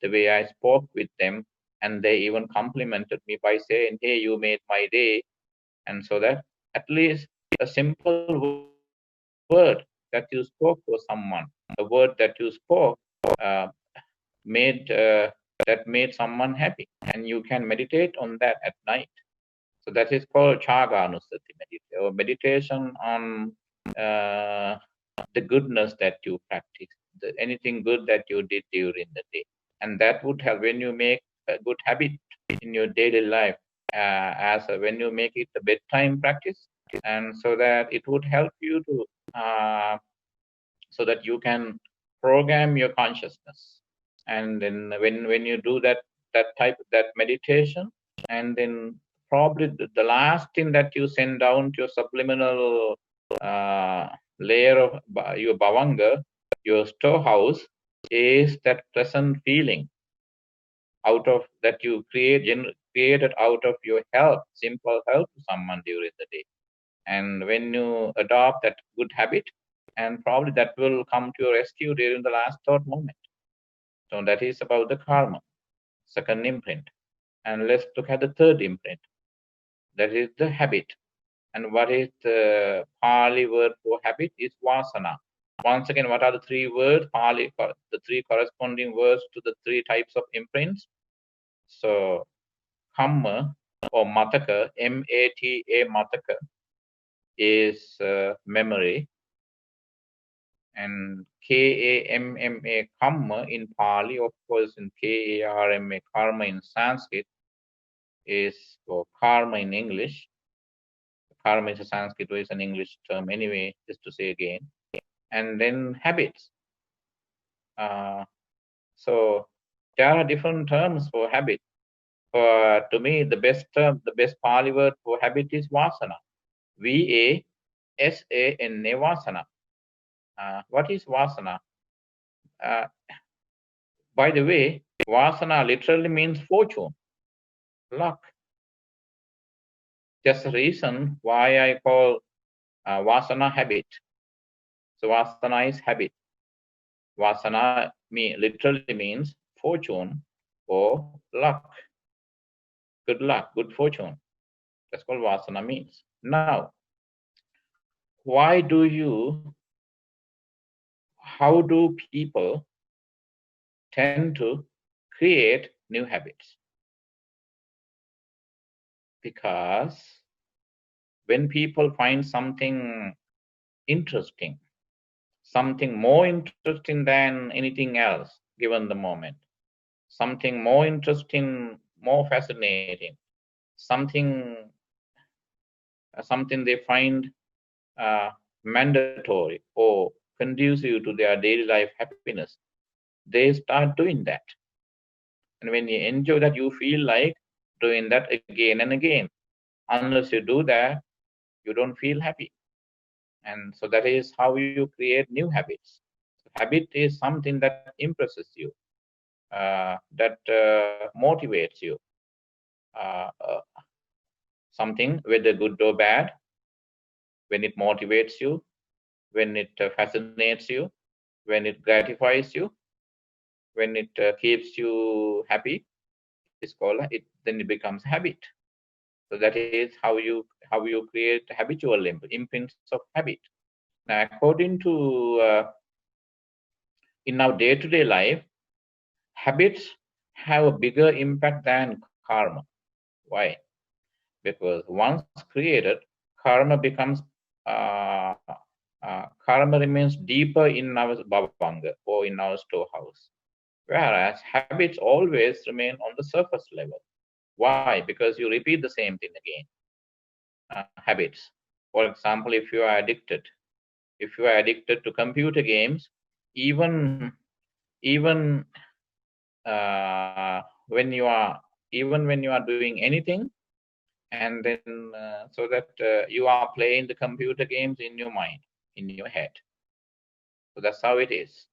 way I spoke with them, And they even complimented me by saying, hey, you made my day. And so that at least a simple word that you spoke for someone, a word that you spoke, uh, made that made someone happy, and you can meditate on that at night. So that is called Chaganusati meditation, or meditation on uh, the goodness that you practice, anything good that you did during the day. And that would help when you make a good habit in your daily life, when you make it a bedtime practice, and so that it would help you to, so that you can program your consciousness. And then when you do that meditation, and then probably the last thing that you send down to your subliminal uh, layer of your bhavanga, your storehouse, is that pleasant feeling out of that you created out of your help, simple help to someone during the day. And when you adopt that good habit, and probably that will come to your rescue during the last thought moment. So that is about the karma, second imprint. And let's look at the third imprint. That is the habit. And what is the Pali word for habit is vasana. Once again, what are the three words, Pali, the three corresponding words to the three types of imprints? So kamma or mataka, M-A-T-A, mataka, is memory. And K-A-M-M-A, kamma in Pali, of course, in K-A-R-M-A, karma in Sanskrit, is for karma in English. Karma is a Sanskrit, is an English term anyway, just to say again. And then habits. So there are different terms for habit. To me, the best term, the best Pali word for habit is vasana. V-A-S-A-N-A, vasana. What is vasana? Uh, by the way, vasana literally means fortune, luck. Just the reason why I call vasana habit. So vasana is habit. Vasana literally means fortune or luck. Good luck, good fortune. That's what vasana means. Now, how do people tend to create new habits? Because when people find something interesting, something more interesting than anything else, given the moment, something more interesting, more fascinating, something they find mandatory or conducive to their daily life happiness, they start doing that. And when you enjoy that, you feel like doing that again and again. Unless you do that, you don't feel happy. And so that is how you create new habits. Habit is something that impresses you, that motivates you. Uh, uh, Something, whether good or bad, when it motivates you, when it fascinates you, when it gratifies you, when it keeps you happy, it's called it. Then it becomes habit. So that is how you create habitual imprints of habit. Now, according to in our day-to-day life, habits have a bigger impact than karma. Why? Because once created, karma becomes karma remains deeper in our bhavanga or in our storehouse, whereas habits always remain on the surface level. Why? Because you repeat the same thing again. Habits. For example, if you are addicted to computer games, even even when you are doing anything, and then so that you are playing the computer games in your mind, in your head. So that's how it is.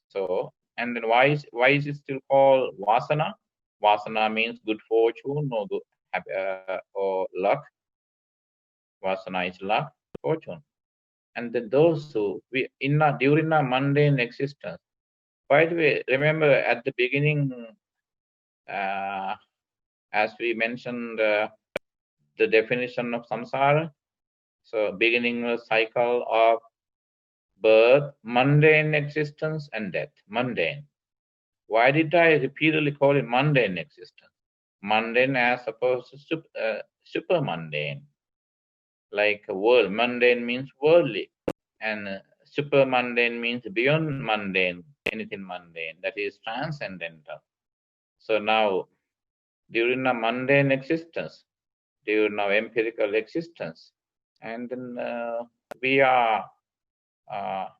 So, and then why is it still called vasana? Vasana means good fortune or or luck. Vasana is luck, fortune. And then those who during our mundane existence. By the way, remember at the beginning as we mentioned, the definition of samsara. So beginning cycle of birth, mundane existence, and death. Mundane. Why did I repeatedly call it mundane existence? Mundane as opposed to super mundane. Like world, mundane means worldly, and super mundane means beyond mundane, anything mundane, that is transcendental. So now, during a mundane existence, during our empirical existence, and then we are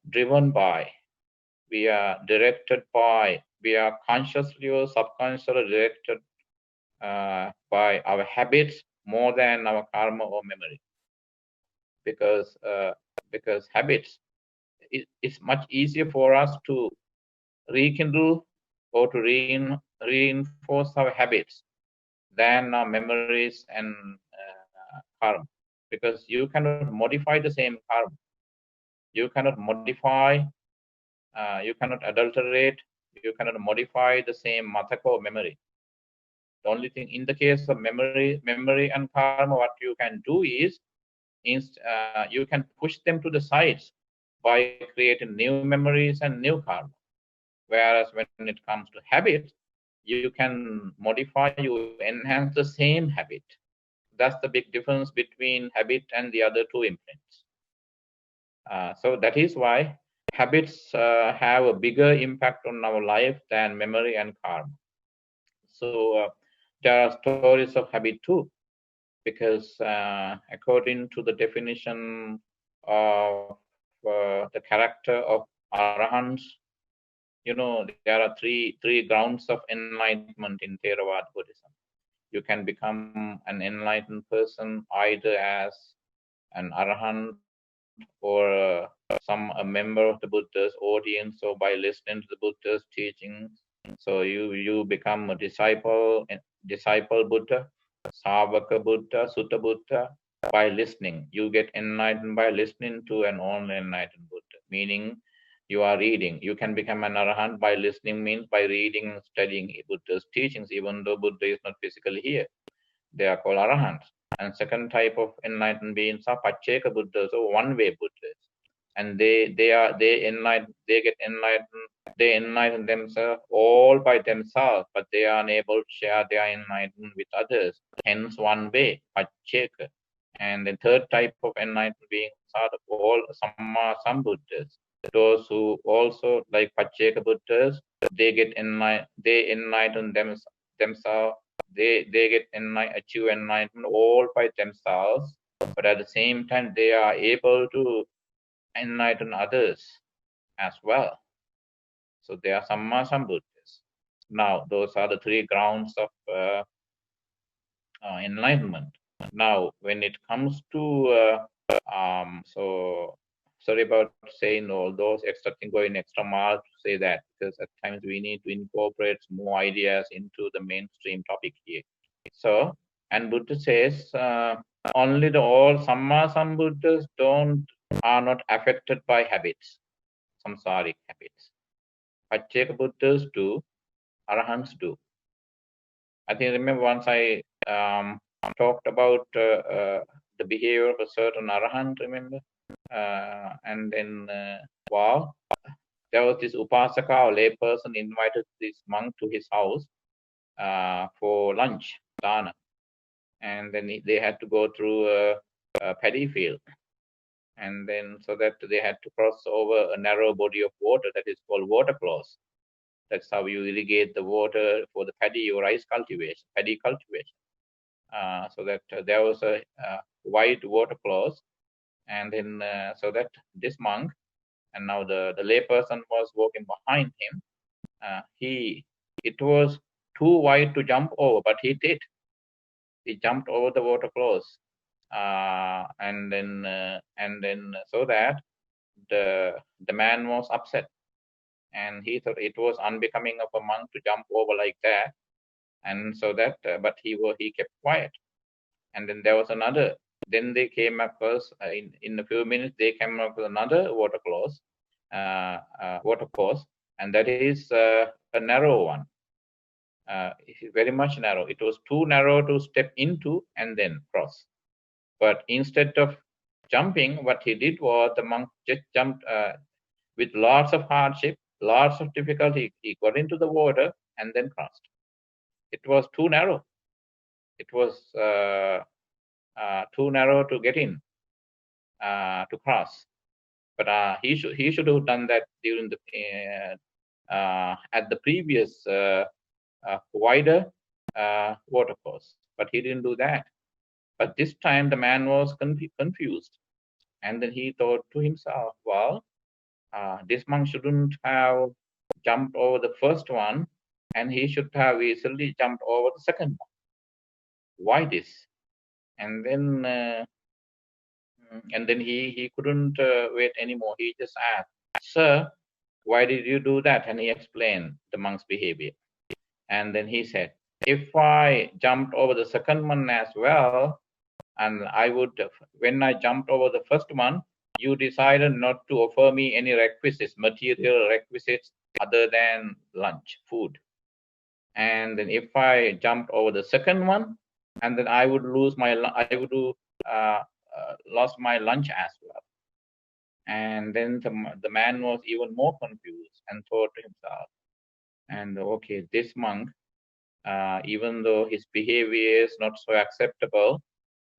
driven by, we are directed by, we are consciously or subconsciously directed by our habits more than our karma or memory, because habits, it's much easier for us to rekindle or to reinforce our habits than our memories and karma, because you cannot modify the same karma, you cannot modify, you cannot adulterate, you cannot modify the same mataka or memory. The only thing in the case of memory and karma, what you can do is you can push them to the sides by creating new memories and new karma. Whereas when it comes to habits, you can modify, you enhance the same habit. That's the big difference between habit and the other two imprints. So that is why habits have a bigger impact on our life than memory and karma. So there are stories of habit too, because according to the definition of the character of arahants, there are three grounds of enlightenment in Theravada Buddhism. You can become an enlightened person either as an arahant or a member of the Buddha's audience, or by listening to the Buddha's teachings. So you become a disciple Buddha, Savaka Buddha, Sutta Buddha, by listening. You get enlightened by listening to an only enlightened Buddha, meaning you are reading. You can become an arahant by listening, means by reading and studying Buddha's teachings, even though Buddha is not physically here. They are called arahants. And second type of enlightened beings are Pacceka Buddhas, or one-way Buddhas. And they enlighten themselves all by themselves, but they are unable to share their enlightenment with others. Hence one way, Pacceka. And the third type of enlightened beings are all Samma Sambuddhas. Those who also, like Pacceka Buddhas, they enlighten themselves. They achieve enlightenment all by themselves, but at the same time they are able to enlighten others as well. So they are Samma Sambuddhas. Now, those are the three grounds of enlightenment. Now, when it comes to so sorry about saying all those extra things, going extra mile to say that, because at times we need to incorporate more ideas into the mainstream topic here. So, and Buddha says only the all Samma Sambuddhas are not affected by habits, samsaric habits. Pacceka Buddhas do, Arahants do. I think, remember once I talked about the behavior of a certain Arahant, remember? And then, wow, there was this Upasaka or lay person invited this monk to his house for lunch, dana. And then they had to go through a paddy field. And then, so that they had to cross over a narrow body of water that is called watercourse. That's how you irrigate the water for the paddy or rice cultivation, paddy cultivation. So that there was a wide watercourse, and then so that this monk, and now the layperson was walking behind him. It was too wide to jump over, but he did. He jumped over the watercourse, and then so that the man was upset, and he thought it was unbecoming of a monk to jump over like that, and so that but he kept quiet. And then there was another. Then they came across in a few minutes. They came across another watercourse, and that is a narrow one. It is very much narrow. It was too narrow to step into and then cross. But instead of jumping, what he did was the monk just jumped with lots of hardship, lots of difficulty. He got into the water and then crossed. It was too narrow. It was too narrow to get in, to cross. But he should have done that during the at the previous wider watercourse. But he didn't do that. But this time the man was confused, and then he thought to himself, well, this monk shouldn't have jumped over the first one, and he should have easily jumped over the second one. Why this? And then he couldn't wait anymore. He just asked, "Sir, why did you do that?" And he explained the monk's behavior. And then he said, "If I jumped over the second one as well, and when I jumped over the first one, you decided not to offer me any material requisites other than lunch, food. And then if I jumped over the second one, and then I would lost my lunch as well." And then the man was even more confused and thought to himself, and okay, this monk, even though his behavior is not so acceptable,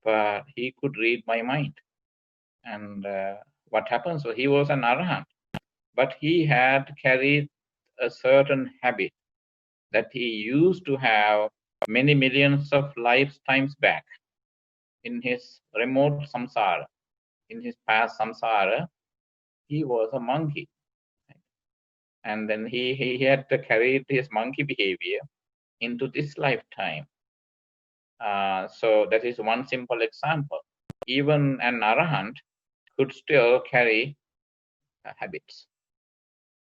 but he could read my mind. And what happened? So he was an arahant, but he had carried a certain habit that he used to have many millions of lifetimes back in his remote samsara. In his past samsara, he was a monkey. And then he had carried his monkey behavior into this lifetime. So that is one simple example. Even an arahant could still carry habits.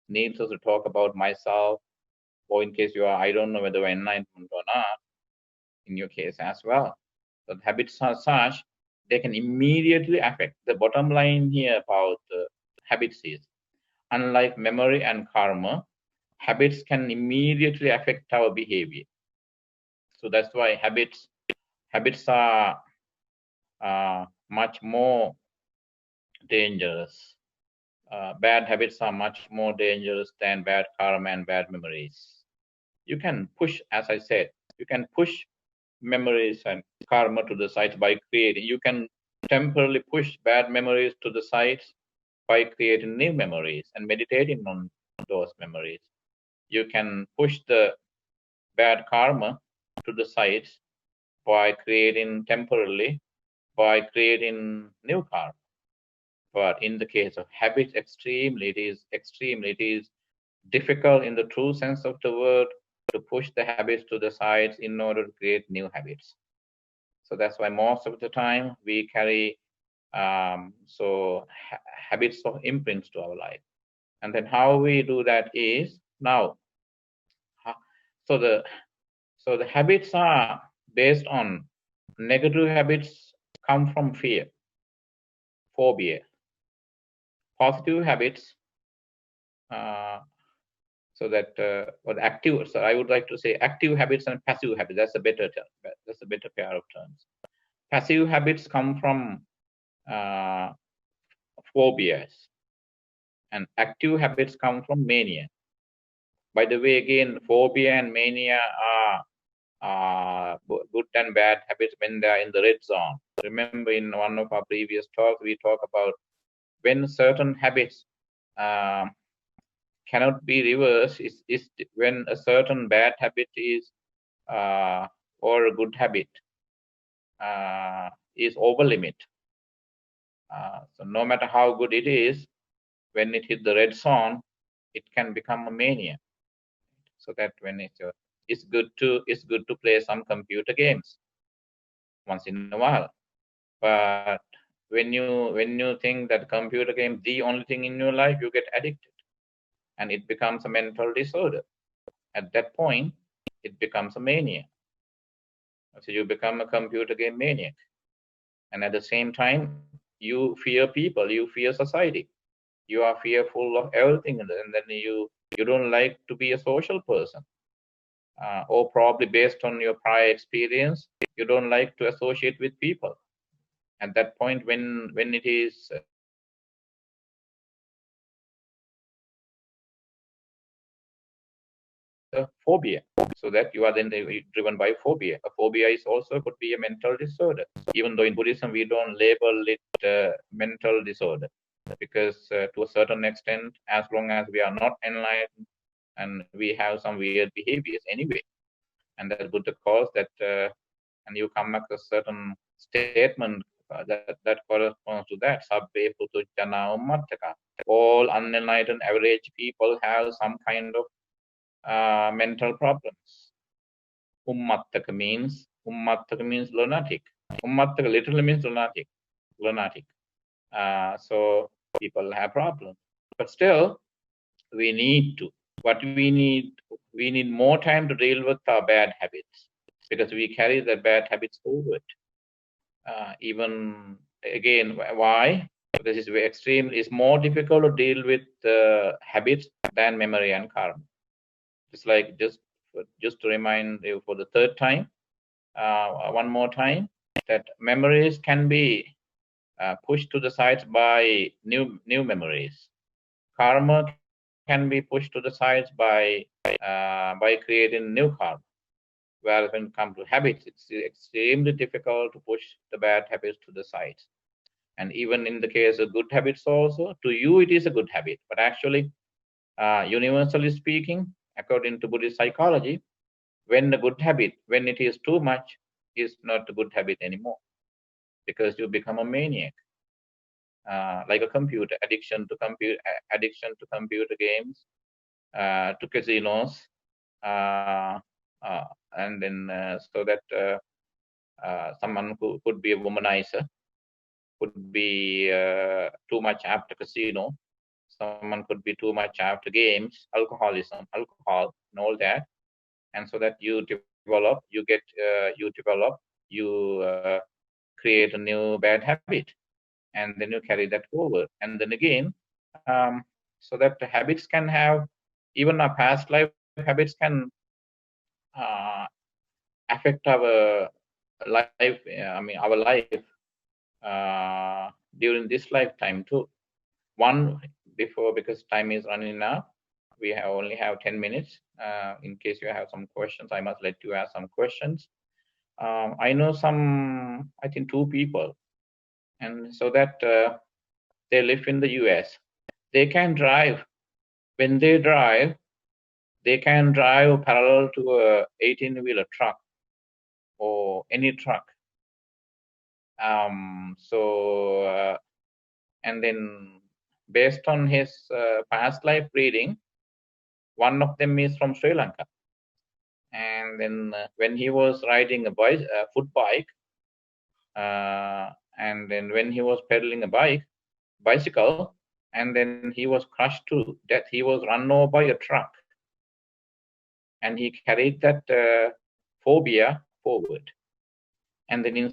Needless to talk about myself, or in case you are, I don't know whether you're enlightenment or not, in your case as well. So the habits are such, they can immediately affect. The bottom line here about habits is, unlike memory and karma, habits can immediately affect our behavior. So that's why habits are much more dangerous. Bad habits are much more dangerous than bad karma and bad memories. You can push, as I said, you can push memories and karma to the side by creating. You can temporarily push bad memories to the side by creating new memories and meditating on those memories. You can push the bad karma to the side by creating new karma. But in the case of habits, it is difficult in the true sense of the word to push the habits to the sides in order to create new habits. So that's why most of the time we carry habits of imprints to our life. And then how we do that is now. So the habits are based on negative habits come from fear, phobia. Positive habits, so I would like to say active habits and passive habits. That's a better pair of terms. Passive habits come from phobias, and active habits come from mania. By the way, again, phobia and mania are good and bad habits when they are in the red zone. Remember, in one of our previous talks, we talk about when certain habits cannot be reversed is when a certain bad habit is or a good habit is over limit. So no matter how good it is, when it hits the red zone, it can become a mania. So that when it's good to play some computer games once in a while. But when you think that computer game the only thing in your life, you get addicted, and it becomes a mental disorder. At that point, it becomes a mania. So you become a computer game maniac, and at the same time, you fear people, you fear society, you are fearful of everything, and then you don't like to be a social person. or probably based on your prior experience, you don't like to associate with people. At that point, when it is a phobia, so that you are then driven by phobia. A phobia is also could be a mental disorder, even though in Buddhism we don't label it mental disorder, because to a certain extent, as long as we are not enlightened and we have some weird behaviors anyway, and that Buddha calls that, and you come across certain statement that corresponds to that. Sabbe putujjana ummattaka. All unenlightened average people have some kind of mental problems. Ummattaka means lunatic. Ummattaka literally means lunatic. Lunatic. So people have problems, but still we need to. What we need more time to deal with our bad habits, because we carry the bad habits forward. Even again, why? This is very extreme. It's more difficult to deal with habits than memory and karma. It's like just to remind you for the third time, one more time, that memories can be pushed to the sides by new memories. Karma can be pushed to the sides by creating new karma. Whereas when it comes to habits, it's extremely difficult to push the bad habits to the sides. And even in the case of good habits also, to you it is a good habit, but actually, universally speaking, according to Buddhist psychology, when a good habit, when it is too much, is not a good habit anymore, because you become a maniac, like a computer addiction to computer games, to casinos, uh, and then so that someone who could be a womanizer, could be too much after casino. Someone could be too much after games, alcohol, and all that. And so that you develop, you create a new bad habit, and then you carry that forward. And then again, so that the habits can have, even our past life habits can uh, affect our life. I mean, our life during this lifetime too. One, before, because time is running now, we only have 10 minutes. In case you have some questions, I must let you ask some questions. I know some, I think 2 people, and so that they live in the US. They can drive. When they drive, they can drive parallel to a 18-wheeler truck or any truck. And then based on his past life reading, one of them is from Sri Lanka. And then when he was riding a foot bike, and then when he was pedaling a bicycle, and then he was crushed to death. He was run over by a truck, and he carried that phobia forward. And then in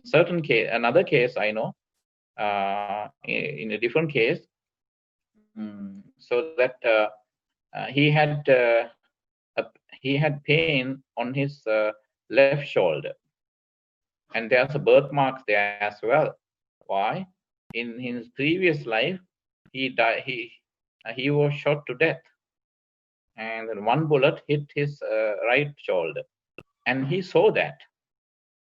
another case I know, in a different case, so that he had pain on his left shoulder, and there's a birthmark there as well. Why? In his previous life, he died. He was shot to death, and then one bullet hit his right shoulder, and he saw that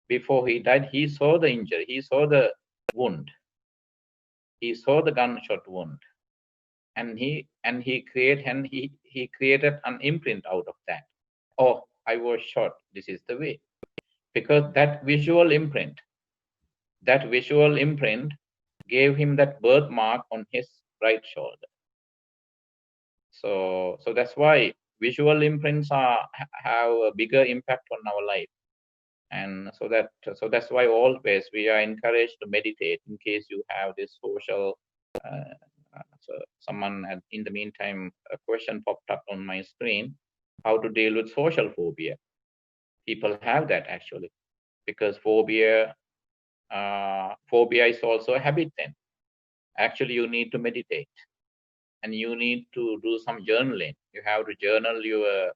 before he died. He saw the injury. He saw the wound. He saw the gunshot wound, and he created an imprint out of that. Oh, I was shot. This is the way, because that visual imprint gave him that birthmark on his right shoulder. So that's why visual imprints have a bigger impact on our life. And so that's why always we are encouraged to meditate. In case you have this social, so someone had, in the meantime, a question popped up on my screen: how to deal with social phobia. People have that actually, because phobia is also a habit. Then actually you need to meditate, and you need to do some journaling. You have to journal your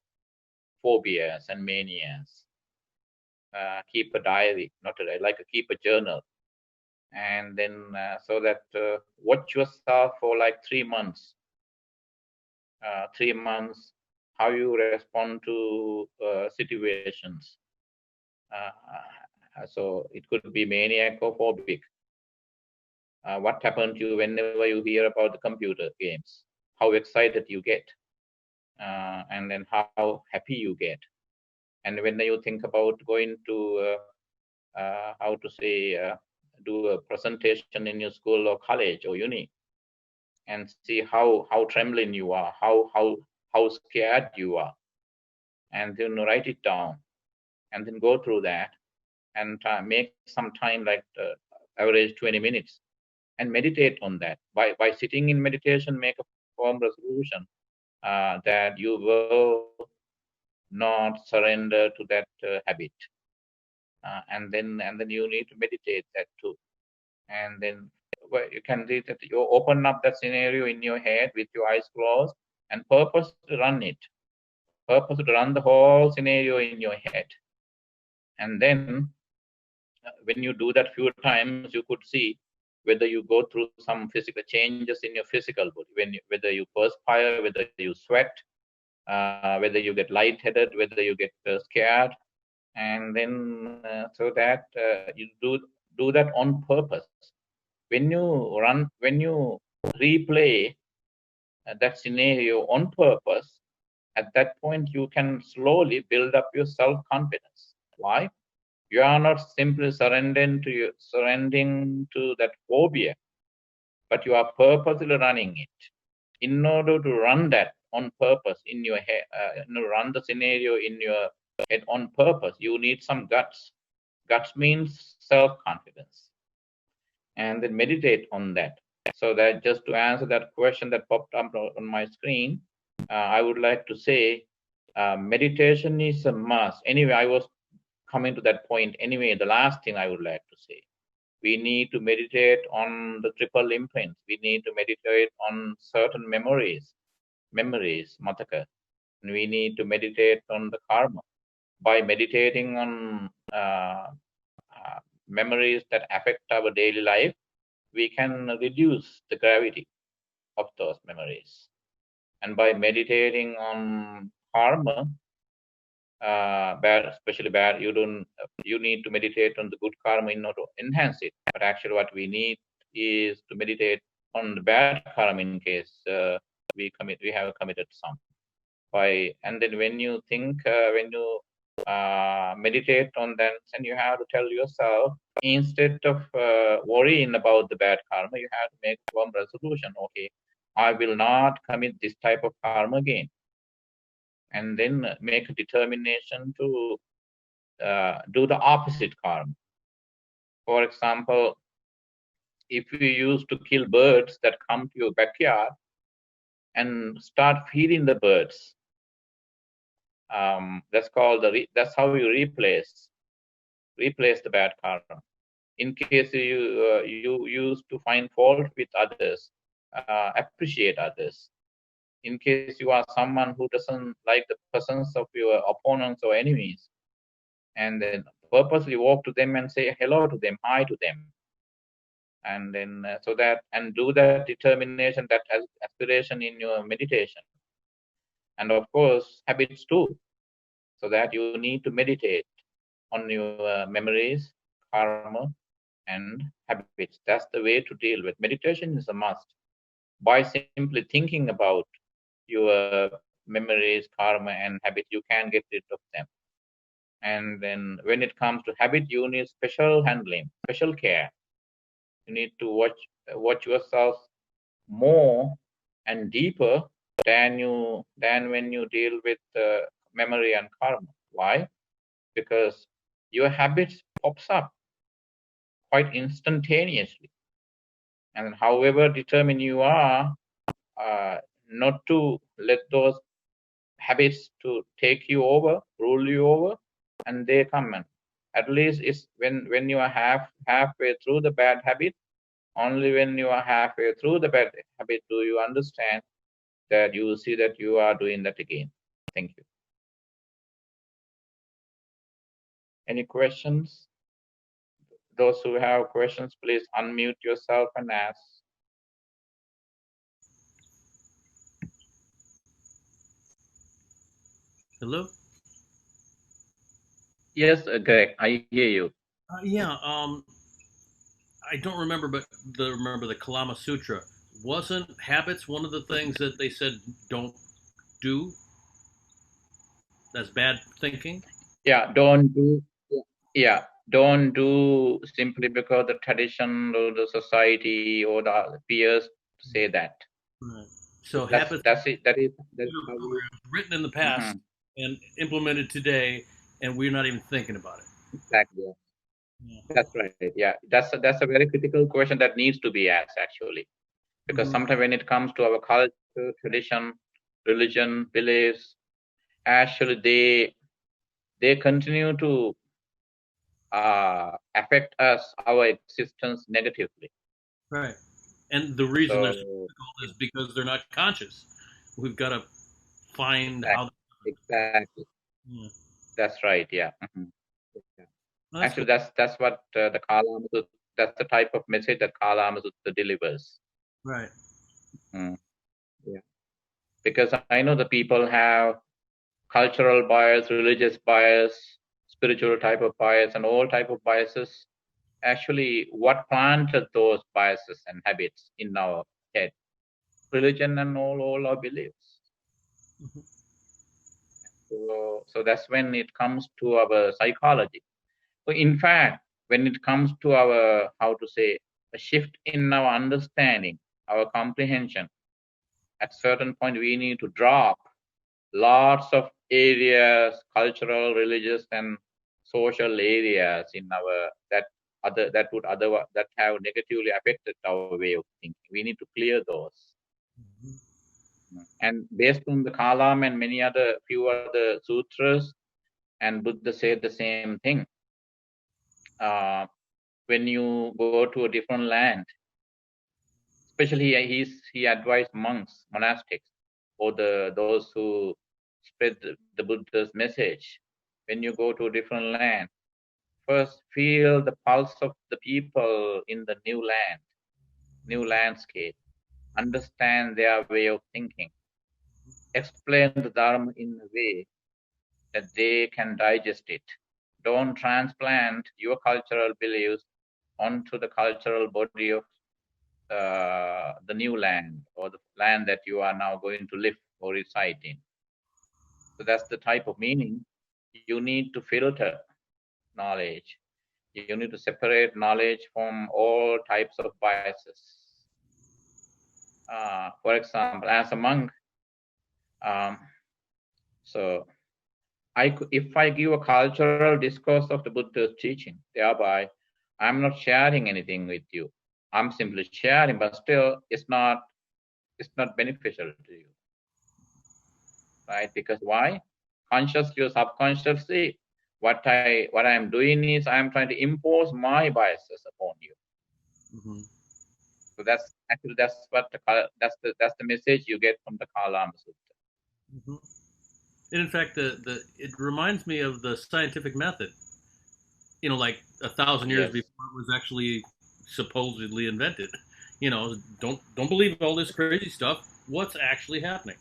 phobias and manias. Keep a diary, not a diary, like keep a journal, and then so that watch yourself for like 3 months. 3 months, how you respond to situations. So it could be maniac or phobic. What happened to you whenever you hear about the computer games? How excited you get, and then how happy you get. And when you think about going to how to say do a presentation in your school or college or uni, and see how trembling you are, how scared you are, and then write it down, and then go through that, and make some time, like average 20 minutes, and meditate on that. By sitting in meditation, make a firm resolution that you will not surrender to that habit, and then you need to meditate that too. And then you can read that, you open up that scenario in your head with your eyes closed, and purpose to run it, purpose to run the whole scenario in your head. And then when you do that few times, you could see whether you go through some physical changes in your physical body, whether you perspire, whether you sweat, whether you get lightheaded, whether you get scared. And then so that you do that on purpose. When you replay that scenario on purpose, at that point you can slowly build up your self-confidence. Why? You are not simply surrendering to that phobia, but you are purposely running it. In order to run that on purpose in your head, run the scenario in your head on purpose, you need some guts. Guts means self-confidence. And then meditate on that. So that, just to answer that question that popped up on my screen, I would like to say meditation is a must. Anyway, I was coming to that point. Anyway, the last thing I would like to say, we need to meditate on the triple imprints. We need to meditate on certain memories, mataka. And we need to meditate on the karma. By meditating on memories that affect our daily life, we can reduce the gravity of those memories. And by meditating on karma, bad, especially bad, you need to meditate on the good karma in order to enhance it. But actually what we need is to meditate on the bad karma in case we have committed some. And then when you think, when you meditate on that, and you have to tell yourself, instead of worrying about the bad karma, you have to make a firm resolution. Okay, I will not commit this type of karma again. And then make a determination to do the opposite karma. For example, if you used to kill birds that come to your backyard, and start feeding the birds, that's how you replace the bad karma. In case you used to find fault with others, appreciate others. In case you are someone who doesn't like the presence of your opponents or enemies, and then purposely walk to them and say hello to them, hi to them, and then so that, and do that determination, that aspiration in your meditation, and of course habits too, so that you need to meditate on your memories, karma, and habits. That's the way to deal with. Meditation is a must. By simply thinking about your memories, karma, and habits, you can get rid of them. And then when it comes to habit, you need special handling, special care. You need to watch yourself more and deeper than when you deal with memory and karma. Why? Because your habits pops up quite instantaneously, and however determined you are not to let those habits to take you over, rule you over, and they come in. At least it's when you are halfway through the bad habit, only when you are halfway through the bad habit do you understand that you see that you are doing that again. Thank you. Any questions? Those who have questions, please unmute yourself and ask. Hello? Yes, Greg, I hear you. Yeah, I don't remember, but remember the Kalama Sutra. Wasn't habits one of the things that they said don't do? That's bad thinking. Yeah, don't do. Yeah, don't do simply because the tradition or the society or the peers say that. Right. So That's habits that's it. That's are how we. programs written in the Mhm, past and implemented today, and we're not even thinking about it. exactly. Yeah. That's right. Yeah, that's a very critical question that needs to be asked actually, because Mm-hmm. sometimes when it comes to our culture, tradition, religion, beliefs, actually they continue to affect us, our existence negatively. Right. And the reason they're so So difficult is because they're not conscious. We've got to find how. exactly, Yeah. that's right. Yeah. Yeah. That's Actually, cool. that's what the Kala Masutta, that's the type of message that Kala Masutta delivers. Right. Mm, yeah. Because I know the people have cultural bias, religious bias, spiritual type of bias, and all type of biases. Actually, what planted those biases and habits in our head? Religion and all our beliefs. Mm-hmm. So that's when it comes to our psychology. So in fact, when it comes to our, how to say, a shift in our understanding, our comprehension, at certain point we need to drop lots of areas, cultural, religious, and social areas in our that would otherwise that have negatively affected our way of thinking. We need to clear those. And based on the Kalam and many other few other sutras, and Buddha said the same thing. When you go to a different land, especially he advised monks, monastics, or those who spread the Buddha's message. When you go to a different land, first feel the pulse of the people in the new land, new landscape. Understand their way of thinking. Explain the Dharma in a way that they can digest it. Don't transplant your cultural beliefs onto the cultural body of the new land or the land that you are now going to live or reside in. So that's the type of meaning. You need to filter knowledge. You need to separate knowledge from all types of biases. For example, as a monk, um, so if I give a cultural discourse of the Buddha's teaching, thereby I'm not sharing anything with you. I'm simply sharing, but still it's not beneficial to you, right? Because why? Consciously or subconsciously, what I am doing is I am trying to impose my biases upon you. Mm-hmm. So that's the message you get from the Kalama Sutta. Mm-hmm. And in fact, the it reminds me of the scientific method. Like 1,000 years Yes, before it was actually supposedly invented. Don't believe all this crazy stuff. What's actually happening?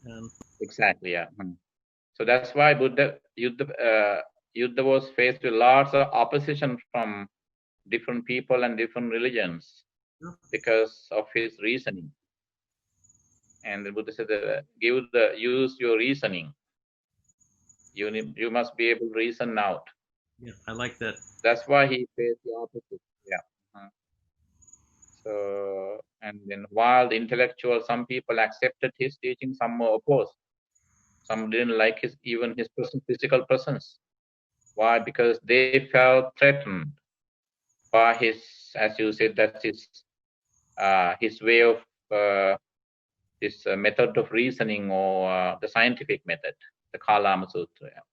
And exactly. Yeah. So that's why Yuddha was faced with lots of opposition from different people and different religions because of his reasoning. And the Buddha said, use your reasoning. You must be able to reason out. yeah, I like that. That's why he faced the opposite. Yeah. Mhm. So, and then while the intellectual, some people accepted his teaching, some were opposed. Some didn't like even his physical presence. Why? Because they felt threatened by as you said, that's his way of his method of reasoning or the scientific method, the Kalama Sutra. Yeah.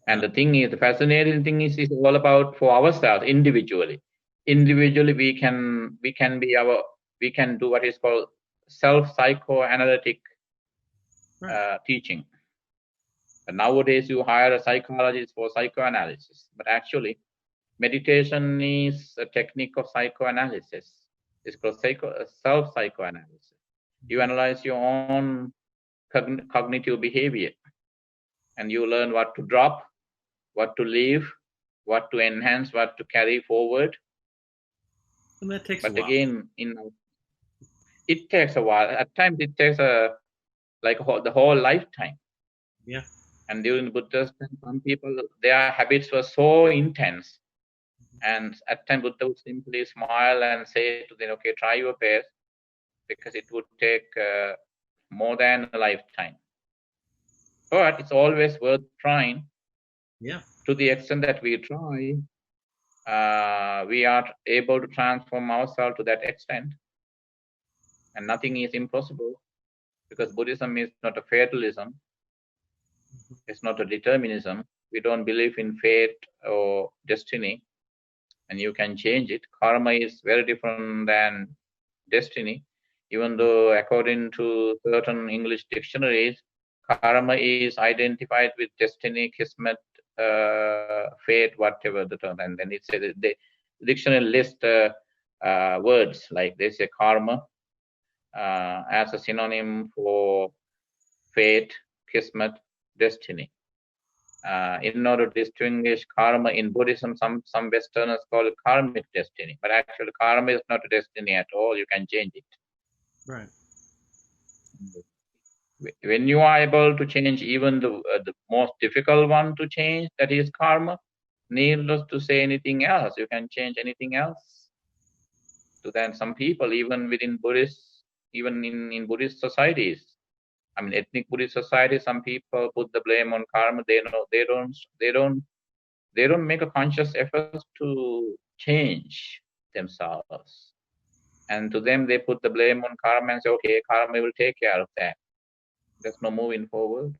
And the fascinating thing is, it's all about for ourselves individually. Individually, we can do what is called self psychoanalytic Right. teaching. But nowadays, you hire a psychologist for psychoanalysis. But actually, meditation is a technique of psychoanalysis. It's called self-psychoanalysis. You analyze your own cognitive behavior, and you learn what to drop, what to leave, what to enhance, what to carry forward. And that takes but a while. Again, it takes a while. At times, it takes the whole lifetime. Yeah. And during Buddha's time, some people, their habits were so intense. And at times, Buddha would simply smile and say to them, okay, try your best, because it would take more than a lifetime. But it's always worth trying. Yeah. To the extent that we try, we are able to transform ourselves to that extent. And nothing is impossible, because Buddhism is not a fatalism. It's not a determinism. We don't believe in fate or destiny, and you can change it. Karma is very different than destiny, even though according to certain English dictionaries, karma is identified with destiny, kismet, fate, whatever the term. And then it says the dictionary list words like they say karma as a synonym for fate, kismet, destiny. In order to distinguish karma in Buddhism, some Westerners call it karmic destiny, but actually karma is not a destiny at all. You can change it. Right. When you are able to change even the most difficult one to change, that is karma, needless to say anything else, you can change anything else. So then some people, even within Buddhist, even in Buddhist societies, I mean ethnic Buddhist societies, some people put the blame on karma. They don't make a conscious effort to change themselves. And to them, they put the blame on karma and say, okay, karma will take care of that. There's no moving forward.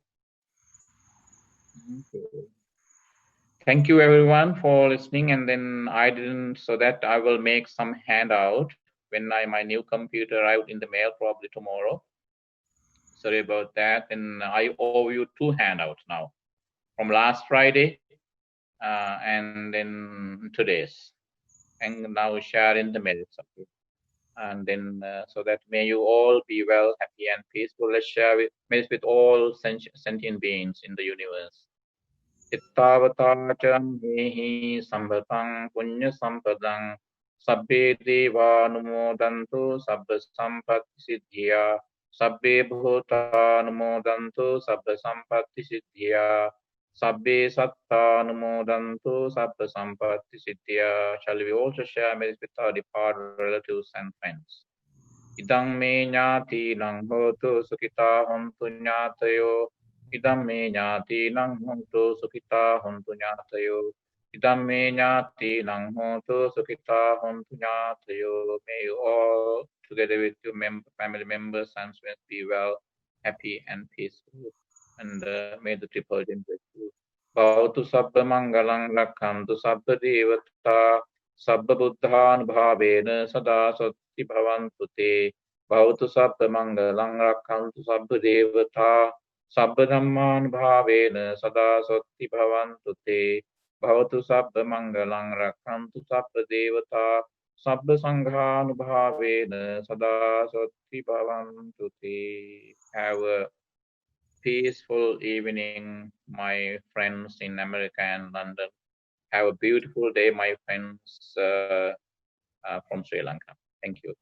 Okay. Thank you everyone for listening. And then so that I will make some handout when my new computer arrived in the mail probably tomorrow. Sorry about that. And I owe you 2 handouts now from last Friday and then today's. And now share in the mails. Okay. And then so that may you all be well, happy, and peaceful. Let's share with all sentient beings in the universe. Ittavata mehi sambhatam punya sampadang sabbe devanumodantu sabba sampatti siddhya sabbe bhutanumodantu sabba sampatti siddhya sabbe sattanumodantu sabba sampatti siddhya. Shall we also share with our departed relatives and friends? Idam me nyati nang hotu sukita hontu nyatayo. Idam me nyati nang hontu sukita hontu nyatayo. Idam me nyati nang hontu sukita hontu nyatayo. May you all, together with your family members and friends, be well, happy, and peaceful. And may the triple gem bless you. Bhavatu sabba mangalang rakhantu sabba devata sabba buddhanubhavena sada sati bhavantu te. Bhavatu sabba mangalang rakhantu sabba devata sabba dhammanubhavena sada sati bhavantu te. Bhavatu sabba mangalang rakhantu sabba devata sabba sanghanubhavena sada sati bhavantu te. Have a peaceful evening, my friends in America and London. Have a beautiful day, my friends from Sri Lanka. Thank you.